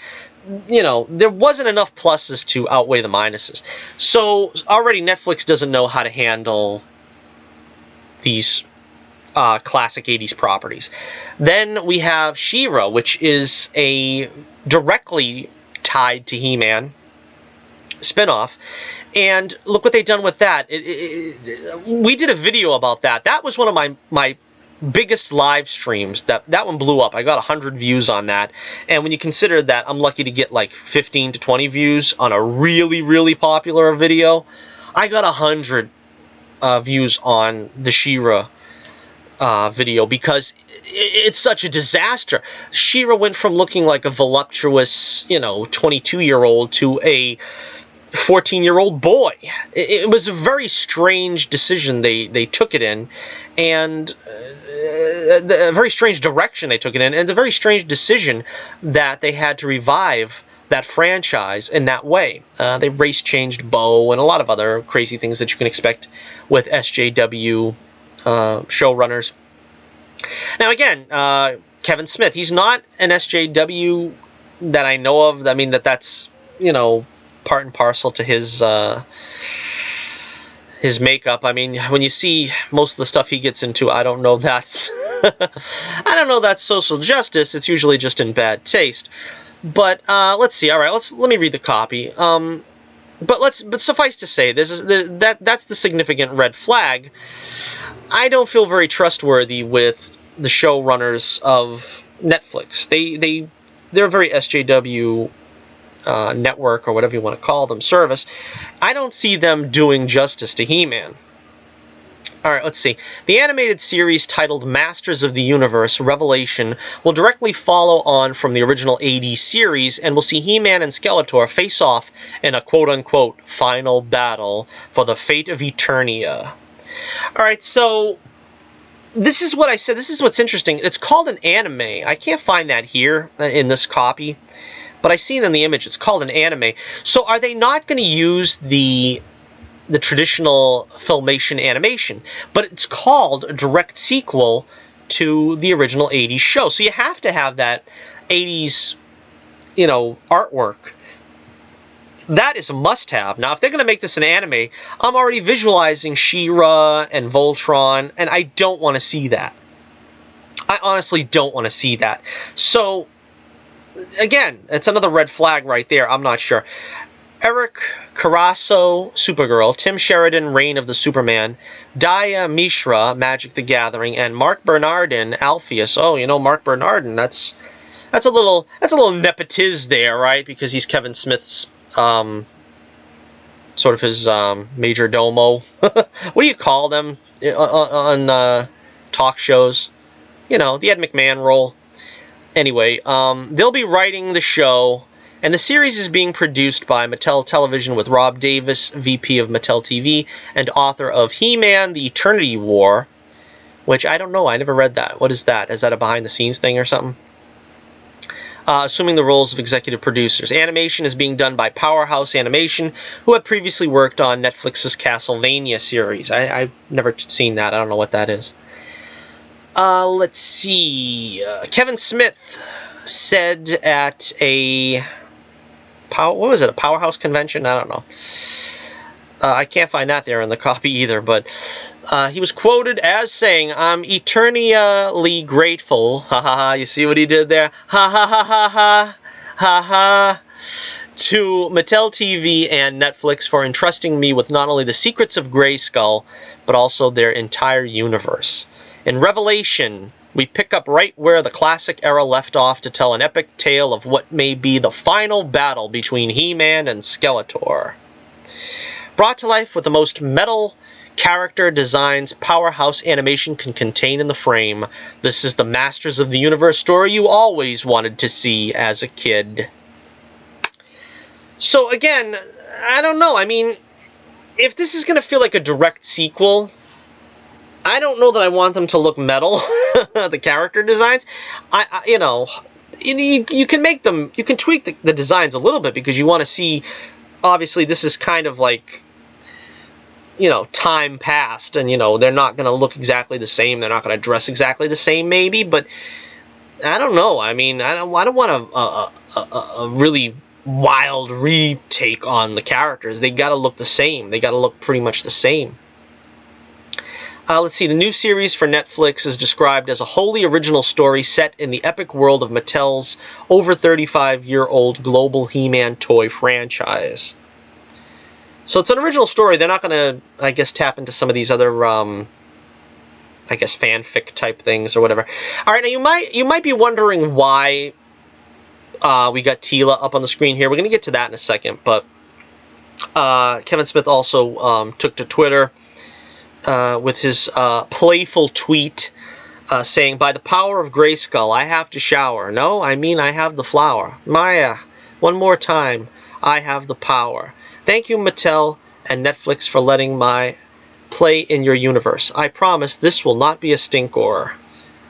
you know, there wasn't enough pluses to outweigh the minuses. So already Netflix doesn't know how to handle these classic 80s properties. Then we have She-Ra, which is a directly tied to He-Man spinoff. And look what they've done with that. We did a video about that. That was one of my biggest live streams. That one blew up. I got 100 views on that. And when you consider that I'm lucky to get like 15 to 20 views on a really, really popular video, I got 100 views on the She-Ra video, because it's such a disaster. She-Ra went from looking like a voluptuous, you know, 22-year-old to a 14-year-old boy. It was a very strange decision they took it in, and a very strange direction they took it in, and it's a very strange decision that they had to revive that franchise in that way. They race changed Bo and a lot of other crazy things that you can expect with SJW showrunners. Now again, Kevin Smith, he's not an SJW that I know of. I mean, that's, you know, part and parcel to his makeup. I mean, when you see most of the stuff he gets into, I don't know that's I don't know that's social justice. It's usually just in bad taste. But let's see. All right, let me read the copy. But suffice to say, that's the significant red flag. I don't feel very trustworthy with the showrunners of Netflix. They're a very SJW network, or whatever you want to call them, service. I don't see them doing justice to He-Man. Alright, let's see. The animated series titled Masters of the Universe Revelation will directly follow on from the original 80s series, and will see He-Man and Skeletor face off in a quote-unquote final battle for the fate of Eternia. Alright, so this is what I said. This is what's interesting. It's called an anime. I can't find that here in this copy, but I seen in the image it's called an anime. So are they not going to use the traditional Filmation animation, but it's called a direct sequel to the original 80s show? So you have to have that 80s, artwork. That is a must-have. Now, if they're going to make this an anime, I'm already visualizing She-Ra and Voltron, and I don't want to see that. I honestly don't want to see that. So, again, it's another red flag right there. I'm not sure. Eric Carasso, Supergirl, Tim Sheridan, Reign of the Superman, Daya Mishra, Magic the Gathering, and Mark Bernardin, Alpheus. Oh, Mark Bernardin, that's a little nepotiz there, right? Because he's Kevin Smith's sort of his major domo. What do you call them on talk shows? The Ed McMahon role. Anyway, they'll be writing the show. And the series is being produced by Mattel Television with Rob Davis, VP of Mattel TV, and author of He-Man, The Eternity War, which I don't know. I never read that. What is that? Is that a behind-the-scenes thing or something? Assuming the roles of executive producers. Animation is being done by Powerhouse Animation, who had previously worked on Netflix's Castlevania series. I've never seen that. I don't know what that is. Let's see. Kevin Smith said at a a Powerhouse convention? I don't know. I can't find that there in the copy either, but he was quoted as saying, "I'm eternally grateful." Ha ha ha, you see what he did there? Ha ha ha ha ha, ha ha. To Mattel TV and Netflix for entrusting me with not only the secrets of Grayskull, but also their entire universe. In Revelation, we pick up right where the classic era left off to tell an epic tale of what may be the final battle between He-Man and Skeletor. Brought to life with the most metal character designs Powerhouse Animation can contain in the frame, this is the Masters of the Universe story you always wanted to see as a kid. So again, I don't know. I mean, if this is going to feel like a direct sequel, I don't know that I want them to look metal, the character designs. You can make them, you can tweak the designs a little bit because you want to see, obviously this is kind of like, time passed, and, they're not going to look exactly the same. They're not going to dress exactly the same, maybe, but I don't know. I mean, I don't want a really wild retake on the characters. They got to look the same. They got to look pretty much the same. Let's see, the new series for Netflix is described as a wholly original story set in the epic world of Mattel's over 35-year-old global He-Man toy franchise. So it's an original story. They're not going to, I guess, tap into some of these other, fanfic type things or whatever. All right, now you might be wondering why we got Teela up on the screen here. We're going to get to that in a second, but Kevin Smith also took to Twitter with his playful tweet saying, "By the power of Grayskull, I have to shower. No, I mean I have the flower. Maya, one more time, I have the power. Thank you, Mattel and Netflix, for letting my play in your universe. I promise this will not be a stinkor."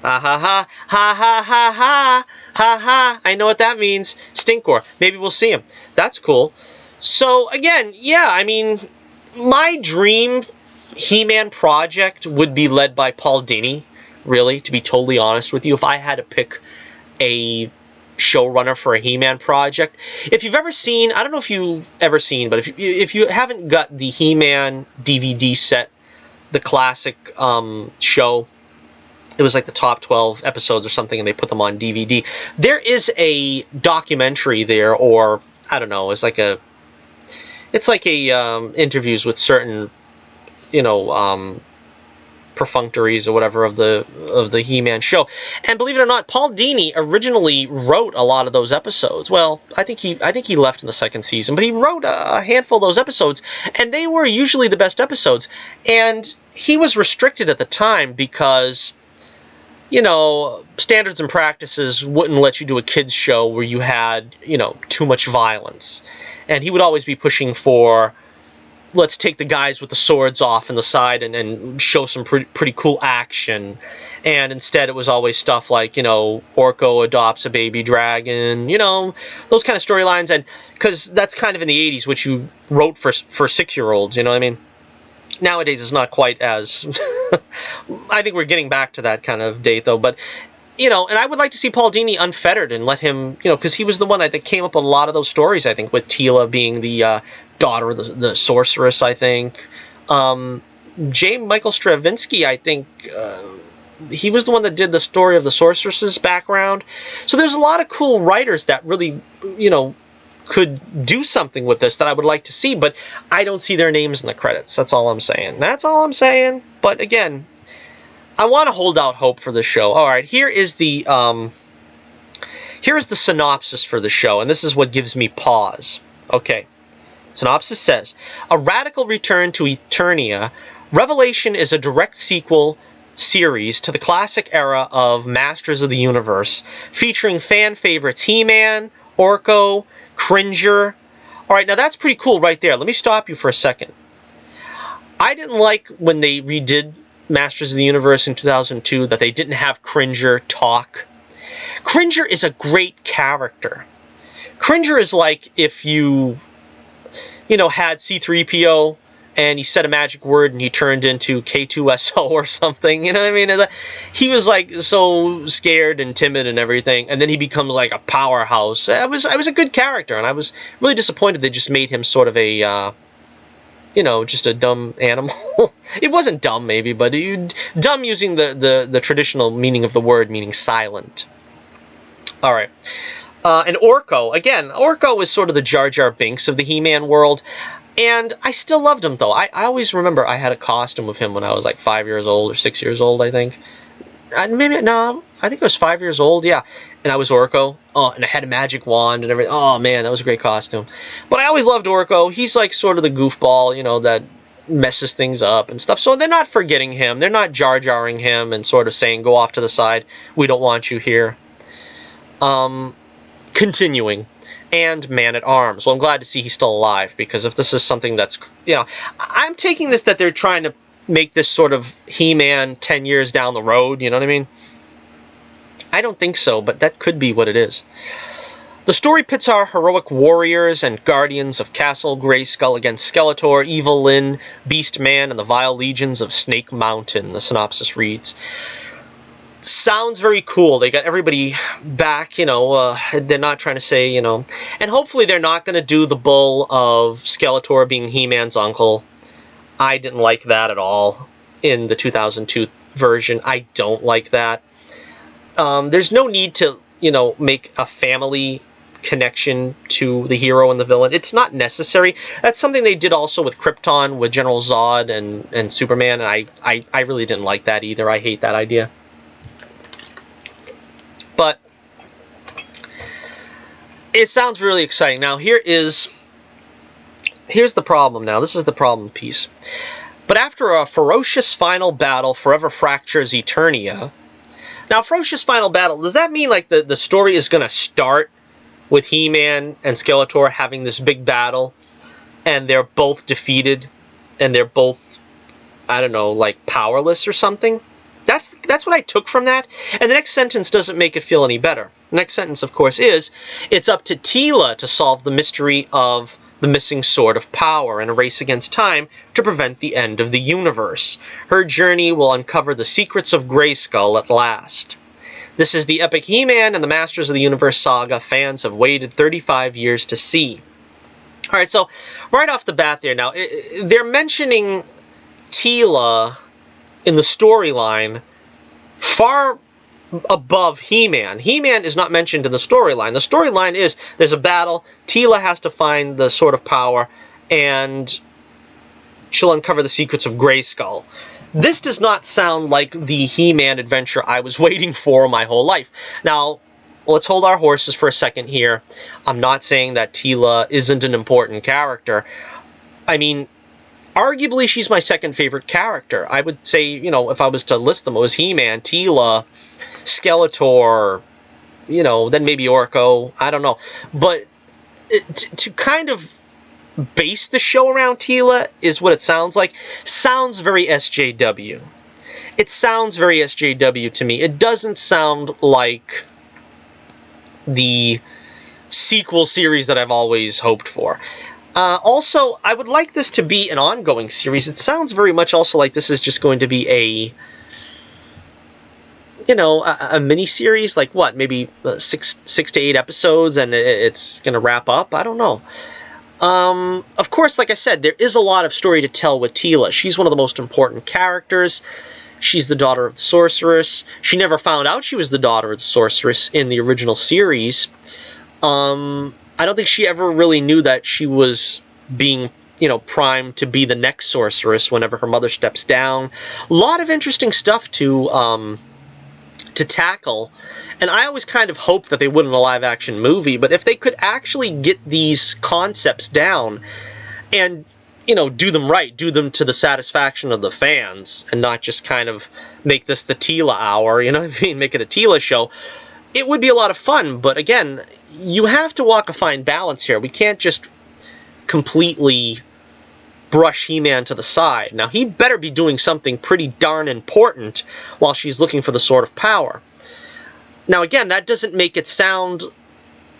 Ha ha ha, ha ha ha ha, ha ha. I know what that means. Stinkor. Maybe we'll see him. That's cool. So, again, yeah, I mean, my dream He-Man project would be led by Paul Dini, really, to be totally honest with you. If I had to pick a showrunner for a He-Man project. If you've ever seen, I don't know if you've ever seen, but if you haven't got the He-Man DVD set, the classic show, it was like the top 12 episodes or something, and they put them on DVD. There is a documentary there, or I don't know, it's like It's like a interviews with certain, you know, perfunctories or whatever of the He-Man show. And believe it or not, Paul Dini originally wrote a lot of those episodes. Well, I think he left in the second season, but he wrote a handful of those episodes, and they were usually the best episodes. And he was restricted at the time because, you know, standards and practices wouldn't let you do a kids show where you had, you know, too much violence. And he would always be pushing for, let's take the guys with the swords off in the side and show some pretty cool action. And instead it was always stuff like, you know, Orko adopts a baby dragon, you know, those kind of storylines. And because that's kind of in the 80s, which you wrote for 6-year-olds, you know what I mean? Nowadays it's not quite as I think we're getting back to that kind of date though. But you know, and I would like to see Paul Dini unfettered and let him, you know, because he was the one that came up with a lot of those stories, I think, with Teela being the daughter of the sorceress, I think. J. Michael Straczynski, I think, he was the one that did the story of the sorceress's background. So there's a lot of cool writers that really, you know, could do something with this that I would like to see, but I don't see their names in the credits. That's all I'm saying. That's all I'm saying. But again, I want to hold out hope for the show. All right, here is the synopsis for the show, and this is what gives me pause. Okay, synopsis says, a radical return to Eternia, Revelation is a direct sequel series to the classic era of Masters of the Universe, featuring fan favorites He-Man, Orko, Cringer. All right, now that's pretty cool right there. Let me stop you for a second. I didn't like when they redid Masters of the Universe in 2002 that they didn't have Cringer talk. Cringer is a great character. Cringer is like if you know, had C-3PO and he said a magic word and he turned into K2SO or something, you know what I mean? He was like so scared and timid and everything, and then he becomes like a powerhouse. I was a good character, and I was really disappointed they just made him sort of a you know, just a dumb animal. It wasn't dumb, maybe, but dumb using the traditional meaning of the word, meaning silent. All right. And Orko, again, Orko is sort of the Jar Jar Binks of the He-Man world, and I still loved him, though. I always remember I had a costume of him when I was like 5 years old or 6 years old, I think. Maybe, no, I think I was 5 years old, yeah. And I was Orko. Oh, and I had a magic wand and everything. Oh, man, that was a great costume. But I always loved Orko. He's like sort of the goofball, you know, that messes things up and stuff. So they're not forgetting him. They're not Jar Jarring him and sort of saying, go off to the side. We don't want you here. Continuing. And Man-at-Arms. Well, I'm glad to see he's still alive, because if this is something that's, you know, I'm taking this that they're trying to make this sort of He-Man 10 years down the road, you know what I mean? I don't think so, but that could be what it is. The story pits our heroic warriors and guardians of Castle Grayskull against Skeletor, Evil Lyn, Beast Man, and the vile legions of Snake Mountain, the synopsis reads. Sounds very cool. They got everybody back, you know, they're not trying to say, you know, and hopefully they're not going to do the bull of Skeletor being He-Man's uncle. I didn't like that at all in the 2002 version. I don't like that. There's no need to, you know, make a family connection to the hero and the villain. It's not necessary. That's something they did also with Krypton, with General Zod and Superman, and I really didn't like that either. I hate that idea. But it sounds really exciting. Now, here's the problem now. This is the problem piece. But after a ferocious final battle forever fractures Eternia. Now, ferocious final battle, does that mean like the story is going to start with He-Man and Skeletor having this big battle, and they're both defeated, and they're both, I don't know, like powerless or something? That's what I took from that. And the next sentence doesn't make it feel any better. The next sentence, of course, is, it's up to Teela to solve the mystery of the missing Sword of Power in a race against time to prevent the end of the universe. Her journey will uncover the secrets of Grayskull at last. This is the epic He-Man and the Masters of the Universe saga fans have waited 35 years to see. All right, so right off the bat there now, they're mentioning Teela in the storyline far above He-Man. He-Man is not mentioned in the storyline. The storyline is there's a battle, Teela has to find the Sword of Power, and she'll uncover the secrets of Grayskull. This does not sound like the He-Man adventure I was waiting for my whole life. Now, let's hold our horses for a second here. I'm not saying that Teela isn't an important character. I mean, arguably, she's my second favorite character. I would say, you know, if I was to list them, it was He-Man, Teela, Skeletor, you know, then maybe Orko. I don't know. But to kind of base the show around Teela is what it sounds like. Sounds very SJW. It sounds very SJW to me. It doesn't sound like the sequel series that I've always hoped for. Also, I would like this to be an ongoing series. It sounds very much also like this is just going to be a, you know, a mini-series, like what, maybe 6 to 8 episodes, and it's going to wrap up? I don't know. Of course, like I said, there is a lot of story to tell with Teela. She's one of the most important characters. She's the daughter of the sorceress. She never found out she was the daughter of the sorceress in the original series. I don't think she ever really knew that she was being, you know, primed to be the next sorceress whenever her mother steps down. A lot of interesting stuff to tackle, and I always kind of hoped that they would in a live-action movie, but if they could actually get these concepts down and, you know, do them right, do them to the satisfaction of the fans, and not just kind of make this the Teela hour, you know what I mean, make it a Teela show, it would be a lot of fun. But again, you have to walk a fine balance here. We can't just completely brush He-Man to the side. Now, he better be doing something pretty darn important while she's looking for the Sword of Power. Now, again, that doesn't make it sound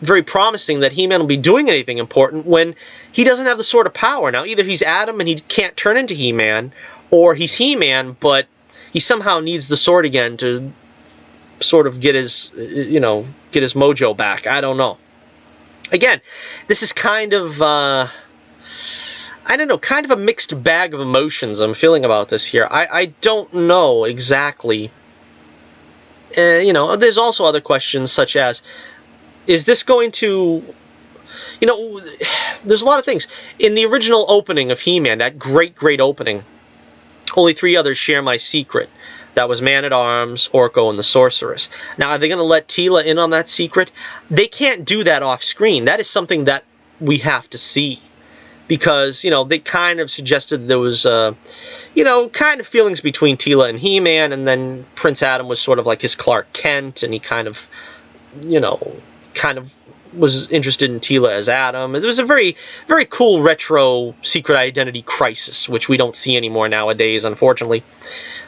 very promising that He-Man will be doing anything important when he doesn't have the Sword of Power. Now, either he's Adam and he can't turn into He-Man, or he's He-Man, but he somehow needs the sword again to sort of get his, you know, get his mojo back. I don't know. Again, this is kind of, I don't know, kind of a mixed bag of emotions I'm feeling about this here. I don't know exactly. You know, there's also other questions such as, is this going to, you know, there's a lot of things. In the original opening of He-Man, that great, great opening, only 3 others share my secret. That was Man-at-Arms, Orko, and the Sorceress. Now, are they going to let Teela in on that secret? They can't do that off-screen. That is something that we have to see. Because, you know, they kind of suggested there was, you know, kind of feelings between Teela and He-Man, and then Prince Adam was sort of like his Clark Kent, and he kind of, you know, kind of was interested in Teela as Adam. It was a very, very cool retro secret identity crisis, which we don't see anymore nowadays, unfortunately.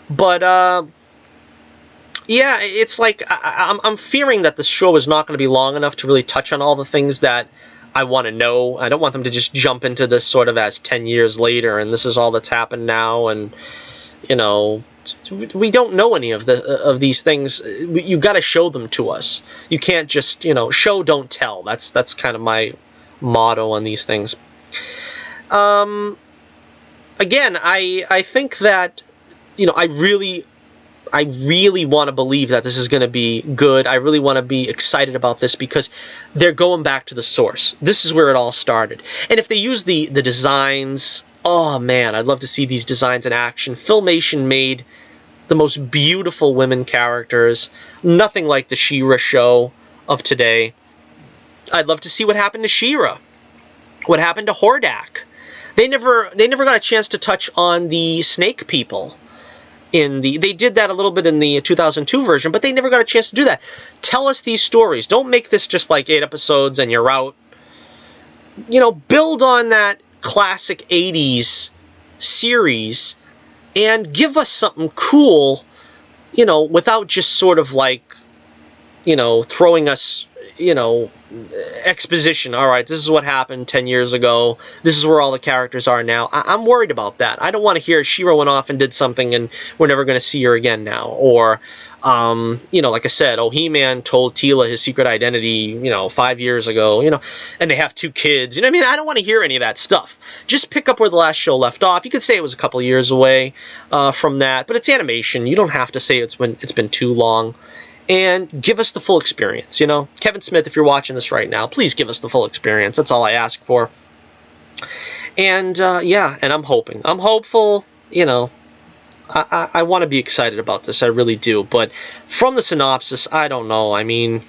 But, yeah, it's like, I'm fearing that the show is not going to be long enough to really touch on all the things that I want to know. I don't want them to just jump into this sort of as 10 years later, and this is all that's happened now, and, you know, we don't know any of these things. You got to show them to us. You can't just, you know, show, don't tell. That's kind of my motto on these things. Again, I think that, you know, I really want to believe that this is going to be good. I really want to be excited about this because they're going back to the source. This is where it all started. And if they use the designs, oh man, I'd love to see these designs in action. Filmation made the most beautiful women characters. Nothing like the She-Ra show of today. I'd love to see what happened to She-Ra. What happened to Hordak? They never got a chance to touch on the snake people. They did that a little bit in the 2002 version, but they never got a chance to do that. Tell us these stories. Don't make this just like 8 episodes and you're out. You know, build on that classic 80s series and give us something cool, you know, without just sort of like, you know, throwing us, you know, exposition. All right, this is what happened 10 years ago. This is where all the characters are now. I'm worried about that. I don't want to hear She-Ra went off and did something and we're never going to see her again now. Or, you know, like I said, oh, He-Man told Teela his secret identity, you know, 5 years ago, you know, and they have 2 kids. You know what I mean? I don't want to hear any of that stuff. Just pick up where the last show left off. You could say it was a couple of years away from that, but it's animation. You don't have to say it's been too long. And give us the full experience, you know? Kevin Smith, if you're watching this right now, please give us the full experience. That's all I ask for. And yeah, and I'm hoping. I'm hopeful, you know. I want to be excited about this, I really do. But from the synopsis, I don't know. I mean,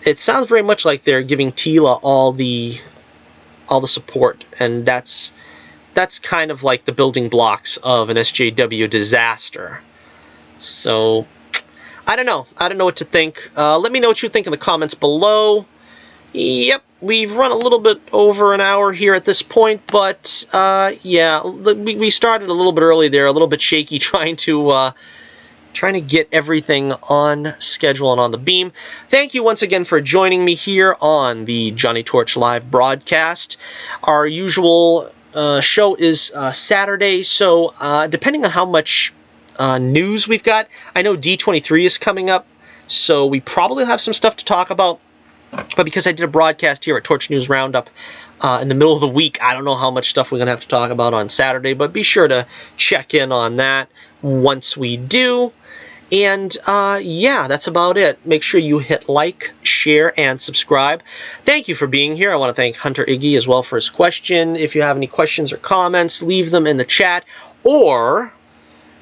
it sounds very much like they're giving Teela all the support, and that's kind of like the building blocks of an SJW disaster. So I don't know. I don't know what to think. Let me know what you think in the comments below. Yep, we've run a little bit over an hour here at this point, but yeah, we started a little bit early there, a little bit shaky, trying to get everything on schedule and on the beam. Thank you once again for joining me here on the Johnny Torch Live broadcast. Our usual show is Saturday, so depending on how much news we've got, I know D23 is coming up, so we probably have some stuff to talk about. But because I did a broadcast here at Torch News Roundup in the middle of the week, I don't know how much stuff we're going to have to talk about on Saturday, but be sure to check in on that once we do. And yeah, that's about it. Make sure you hit like, share, and subscribe. Thank you for being here. I want to thank Hunter Iggy as well for his question. If you have any questions or comments, leave them in the chat or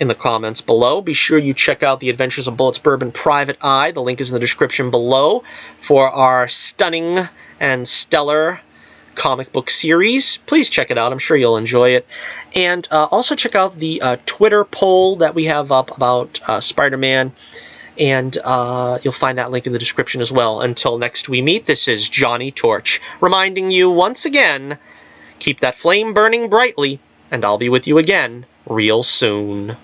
in the comments below. Be sure you check out The Adventures of Bullets Bourbon Private Eye. The link is in the description below for our stunning and stellar comic book series. Please check it out. I'm sure you'll enjoy it. And also check out the Twitter poll that we have up about Spider-Man. And you'll find that link in the description as well. Until next we meet, this is Johnny Torch, reminding you once again, keep that flame burning brightly, and I'll be with you again real soon.